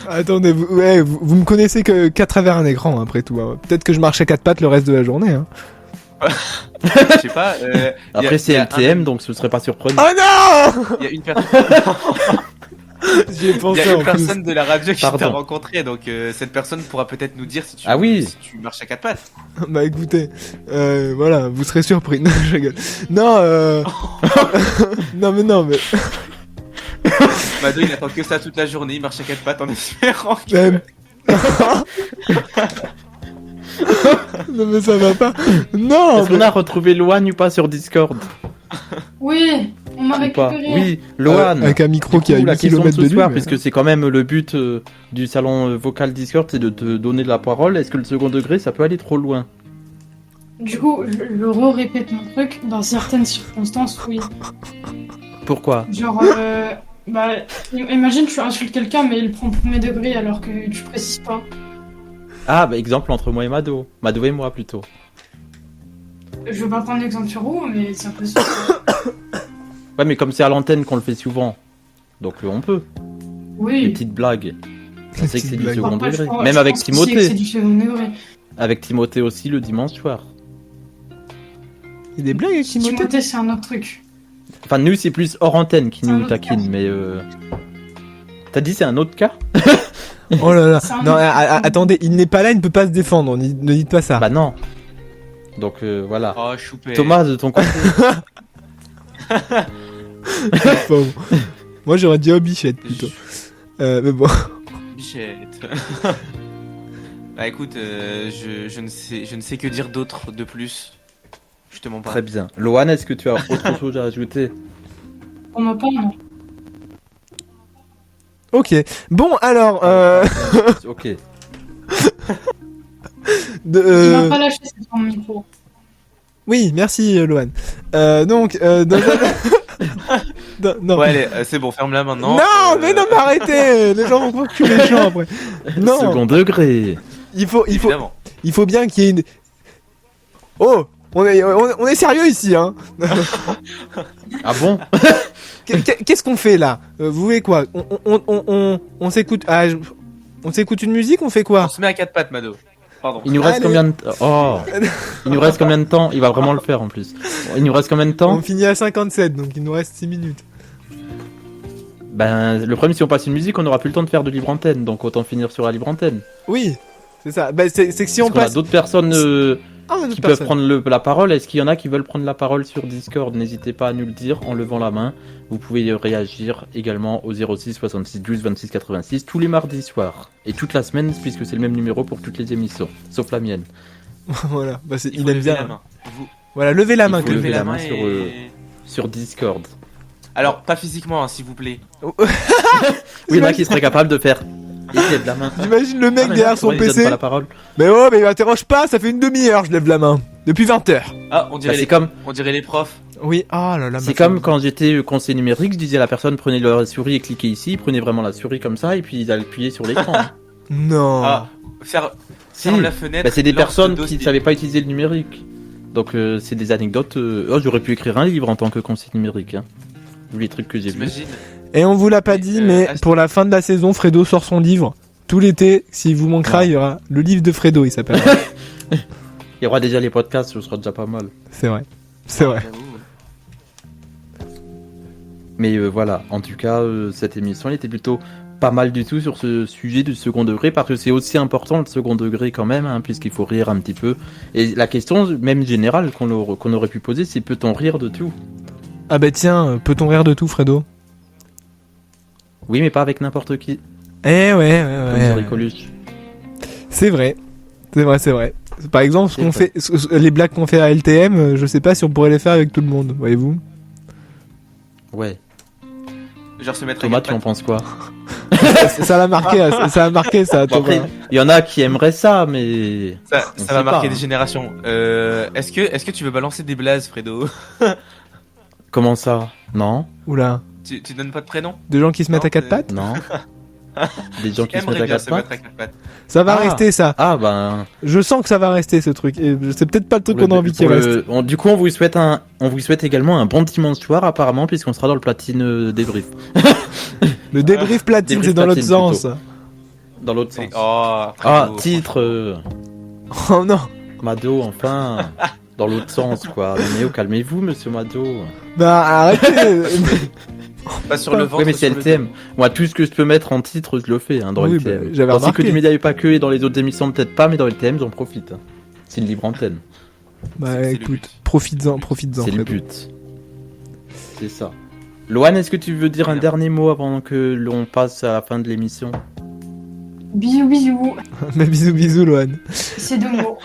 Attendez, vous me connaissez qu'à travers un écran, après tout. Hein. Peut-être que je marche à quatre pattes le reste de la journée. Hein. Je sais pas. Après, c'est y a LTM, donc ce serait pas surprenant. Oh non Il y a une personne. J'y ai Il y pensé a en une plus. personne de la radio qui t'a Pardon. rencontré, donc cette personne pourra peut-être nous dire si tu, Ah oui. si tu marches à quatre pattes. Bah écoutez, voilà, vous serez surpris. Non, je rigole. Non, non, mais... Mado, il attend que ça toute la journée, il marche à quatre pattes en espérant que... Euh, non mais ça va pas. Non. Est-ce qu'on a retrouvé Loan ou pas sur Discord? Oui, on m'a Ou pas récupéré. Oui, Loan. Avec un micro qui a la 8 question de km ce de lui. soir, mais- puisque c'est quand même le but du salon vocal Discord, c'est de te donner de la parole. Est-ce que le second degré, ça peut aller trop loin? Du coup, je répète mon truc. Dans certaines circonstances, oui. Pourquoi? Genre, bah, imagine tu insultes quelqu'un, mais il prend premier degré alors que tu précises pas. Ah, bah exemple entre moi et Mado. Mado et moi plutôt. Je veux pas prendre l'exemple sur vous, mais ça peut se faire. Ouais, mais comme c'est à l'antenne qu'on le fait souvent, donc on peut. Une Oui. petite blague. On sait que c'est du blague. second Après, degré. je pense- Même je avec pense aussi que Timothée. C'est du second degré. Avec Timothée aussi le dimanche soir. Il y a des blagues avec Timothée. Timothée, c'est un autre truc. Enfin, nous, c'est plus hors antenne qui C'est un nous autre taquine, cas. mais T'as dit c'est un autre cas? Oh là là. C'est un Non, autre- attendez, il n'est pas là, il ne peut pas se défendre. Ne dites pas ça. Bah non. Donc voilà. Oh, choupé. Thomas, de ton côté. Pauvre. Moi j'aurais dit oh bichette plutôt. Mais bon. Bichette. Bah écoute, je ne sais que dire d'autre de plus. Je te mens pas. Très bien. Loan, est-ce que tu as autre chose à ajouter? On m'a pas, non. Ok. Bon alors. Ok. De, Il m'a pas lâché, c'est son micro. Oui, merci Loan. Donc. Non. Ouais, allez, c'est bon, ferme-la maintenant. Non, mais non, mais arrêtez. Les gens vont croire que je suis méchant après. Non. Second degré. Il faut Évidemment. bien qu'il y ait une. Oh, on est sérieux ici, hein. Ah bon? Qu'est-ce qu'on fait là? Vous voulez quoi? On s'écoute. On s'écoute une musique? On fait On quoi? se met à quatre pattes, Mado. Pardon. Il nous reste Allez. combien de Oh. Il nous reste combien de temps? Il va vraiment le faire en plus. Il nous reste combien de On temps? finit à 57, donc il nous reste 6 minutes. Ben, le problème, si on passe une musique, on n'aura plus le temps de faire de libre antenne, donc autant finir sur la libre antenne. Oui, c'est ça. Bah, c'est que si on Parce qu'on a passe. d'autres personnes Ah, on a d'autres qui peuvent personnes. prendre la parole. Est-ce qu'il y en a qui veulent prendre la parole sur Discord? N'hésitez pas à nous le dire en levant la main. Vous pouvez réagir également au 06 66 12 26 86 tous les mardis soirs. Et toute la semaine, puisque c'est le même numéro pour toutes les émissions, sauf la mienne. Voilà, bah, Il il faut aime lever bien. la main. Vous Voilà, levez la Il main. faut que- lever levez la main sur, et- sur Discord. Alors, pas physiquement, hein, s'il vous plaît. Oui, il y en a qui seraient capables de faire. Il lève la main. J'imagine le mec Ah, mais derrière non, son il donne PC. pas la parole. Mais oh, mais il m'interroge pas, ça fait une demi-heure, je lève la main. Depuis 20h. Ah, on Bah, dirait, c'est comme, les profs. Oui, ah là là. c'est comme quand j'étais conseiller numérique, je disais à la personne prenez la souris et cliquez ici, prenez vraiment la souris comme ça et puis ils appuyaient sur l'écran. Non. Ah, ferme Si. la fenêtre. Bah, c'est des lance le personnes qui dossier. ne savaient pas utiliser le numérique. Donc c'est des anecdotes. Oh, j'aurais pu écrire un livre en tant que conseiller numérique. Hein. Vu les trucs que j'ai vus. T'imagines Et on vous l'a pas dit, mais pour la fin de la saison, Fredo sort son livre. Tout l'été, s'il vous manquera, Non. il y aura le livre de Fredo, il s'appelle. Il y aura déjà les podcasts, ce sera déjà pas mal. C'est vrai. C'est vrai. J'avoue. Mais voilà, en tout cas, cette émission elle était plutôt pas mal du tout sur ce sujet du second degré, parce que c'est aussi important le second degré quand même, hein, puisqu'il faut rire un petit peu. Et la question, même générale, qu'on aurait pu poser, c'est peut-on rire de tout? Ah bah tiens, peut-on rire de tout, Fredo? Oui, mais pas avec n'importe qui, Eh ouais, comme dirait Coluche. C'est vrai. C'est vrai, c'est vrai. Par exemple, ce C'est qu'on vrai. fait, les blagues qu'on fait à LTM, je sais pas si on pourrait les faire avec tout le monde, voyez-vous? Ouais. Genre se mettre Thomas, à tu en quatre penses quoi? Ça l'a marqué, ça a marqué ça. Bon, Thomas. après, il y en a qui aimeraient ça, mais pattes. on Ça va sait marquer pas, des hein. générations. Est-ce que tu veux balancer des blazes, Fredo? Comment ça? Non? Oula, Tu donnes pas de prénom? des gens qui se mettent Non, à quatre pattes. Non? Des gens qui se mettent Aimerais à bien quatre se mettre pattes? à quatre pattes. Ça va Ah. rester ça. Ah ben... Je sens que ça va rester ce truc. Et c'est peut-être pas le truc pour qu'on a le- envie qu'il pour reste. du coup, on vous souhaite également un bon dimanche soir, apparemment, puisqu'on sera dans le platine débrief. Le débrief platine, Débrief c'est dans l'autre platine, sens. Dans l'autre sens. Oh, Ah, Fredo, titre Oh non. Mado, enfin. Dans l'autre sens, quoi. Mais calmez-vous, monsieur Mado. Bah arrêtez. Pas sur le ventre. Oui, mais c'est sur le LTM. Moi, tout ce que je peux mettre en titre, je le fais, hein, dans Oui, LTM. bah, j'avais Dans remarqué. Cycle du Média et pas que, et dans les autres émissions, peut-être pas, mais dans LTM, j'en profite. Hein. C'est une libre antenne. Bah C'est le écoute, but. profites-en. C'est le Fredo. but. C'est ça. Loane, est-ce que tu veux dire un dernier mot avant que l'on passe à la fin de l'émission? Bisous, bisous. Mais bisous, Loane. C'est deux mots.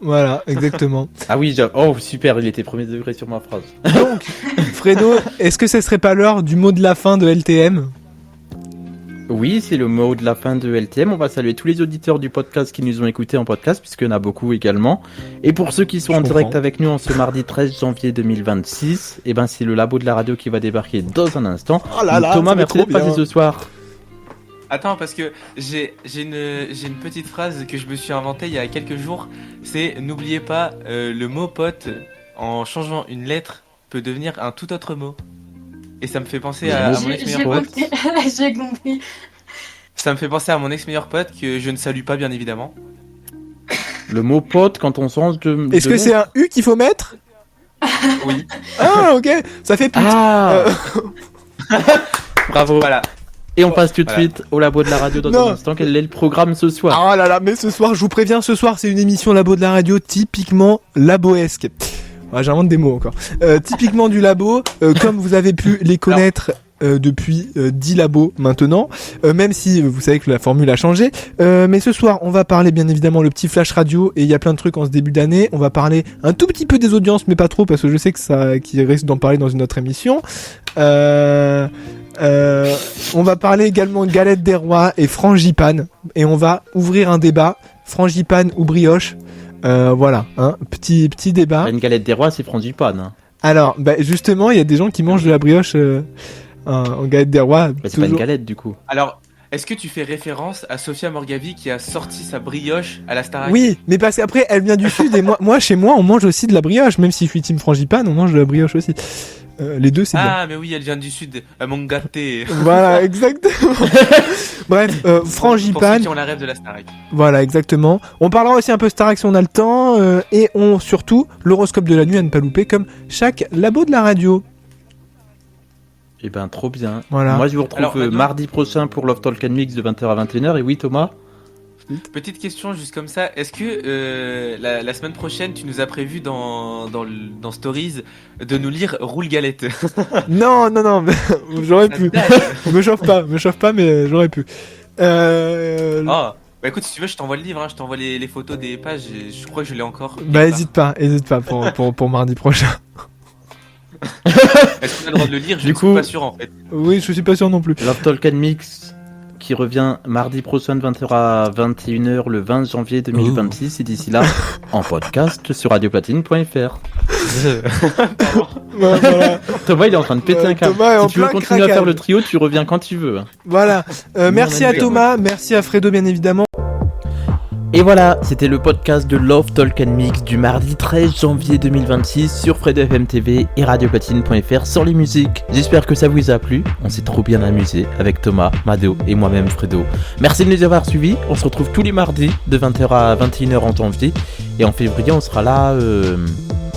Voilà, exactement. Ah oui, oh super, il était premier degré sur ma phrase. Donc, Fredo, est-ce que ce serait pas l'heure du mot de la fin de LTM? Oui, c'est le mot de la fin de LTM. On va saluer tous les auditeurs du podcast qui nous ont écoutés en podcast, puisqu'il y en a beaucoup également. Et pour ceux qui sont Je en direct comprends. avec nous en ce mardi 13 janvier 2026, eh ben c'est le labo de la radio qui va débarquer dans un instant. Oh là là, Thomas, ça va merci trop d'être passé bien. ce soir. Attends, parce que j'ai une petite phrase que je me suis inventée il y a quelques jours. C'est n'oubliez pas, le mot pote, en changeant une lettre, peut devenir un tout autre mot. Et ça me fait penser à mon J'ai ex-meilleur pote. compris. J'ai compris. Ça me fait penser à mon ex-meilleur pote que je ne salue pas, bien évidemment. Le mot pote, quand on change de. Est-ce que c'est un U qu'il faut mettre? Oui. Ah ok, ça fait pute. Ah Bravo. Voilà. Et on passe tout de Voilà. suite au labo de la radio dans Non. un instant. Quel est le programme ce soir? Oh là là, mais ce soir, je vous préviens, ce soir, c'est une émission labo de la radio typiquement laboesque. Ah, j'invente des mots encore. Typiquement du labo, comme vous avez pu les connaître depuis 10 labos maintenant, même si vous savez que la formule a changé. Mais ce soir, on va parler bien évidemment le petit flash radio, et il y a plein de trucs en ce début d'année. On va parler un tout petit peu des audiences, mais pas trop, parce que je sais que ça, qui risque d'en parler dans une autre émission. On va parler également de galette des rois et frangipane, et on va ouvrir un débat, frangipane ou brioche. Voilà, hein, petit débat. Une galette des rois, c'est frangipane. Hein. Alors, bah, justement, il y a des gens qui mangent de la brioche en galette des rois. Bah, c'est pas une galette du coup. Alors, est-ce que tu fais référence à Sofia Morgavi qui a sorti sa brioche à la Starac? Oui, mais parce qu'après, elle vient du sud, et moi, chez moi, on mange aussi de la brioche. Même si je suis team frangipane, on mange de la brioche aussi. Les deux, c'est bien. Ah, mais oui, elle vient du sud. Mon gâté. Voilà, exactement. Bref, Pour ceux frangipane. qui ont la rêve de la Starac. Voilà, exactement. On parlera aussi un peu Starac si on a le temps, et surtout l'horoscope de la nuit à ne pas louper, comme chaque labo de la radio. Eh ben, trop bien. Voilà. Moi, je vous retrouve Alors, maintenant- mardi prochain pour Love Talk and Mix de 20h à 21h. Et oui, Thomas? Petite question juste comme ça, est-ce que la semaine prochaine tu nous as prévu dans Stories de nous lire Roule Galette? Non, mais j'aurais pu. me chauffe pas, mais j'aurais pu. Ah, bah écoute, si tu veux, je t'envoie le livre, hein, je t'envoie les photos des pages, et je crois que je l'ai encore. Bah, hésite pas pour mardi prochain. Est-ce qu'on a le droit de le lire? Je Du ne suis coup- pas sûr en fait. Oui, je suis pas sûr non plus. Love Talk and Mix qui revient mardi prochain de 20h à 21h le 20 janvier 2026. Et d'ici là, en podcast sur radioplatine.fr. Voilà. Thomas, il est en train de péter un câble. Thomas est en Si tu veux plein continuer à faire craquage. le trio, tu reviens quand tu veux. Voilà. Merci on à aime bien. Thomas, merci à Fredo bien évidemment. Et voilà, c'était le podcast de Love Talk and Mix du mardi 13 janvier 2026 sur Fredo FM TV et radioplatine.fr sur les musiques. J'espère que ça vous a plu, on s'est trop bien amusé avec Thomas, Mado et moi-même Fredo. Merci de nous avoir suivis, on se retrouve tous les mardis de 20h à 21h en janvier. Et en février, on sera là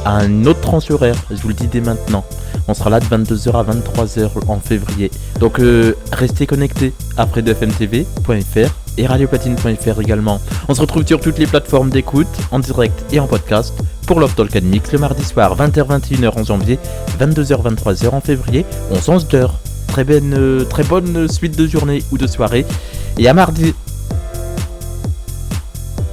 à un autre tranche horaire, je vous le dis dès maintenant. On sera là de 22h à 23h en février. Donc restez connectés à fredofmtv.fr et radioplatine.fr également. On se retrouve sur toutes les plateformes d'écoute, en direct et en podcast, pour Love Talk and Mix le mardi soir, 20h-21h en janvier, 22h-23h en février. On change d'heure. Très bonne suite de journée ou de soirée. Et à mardi.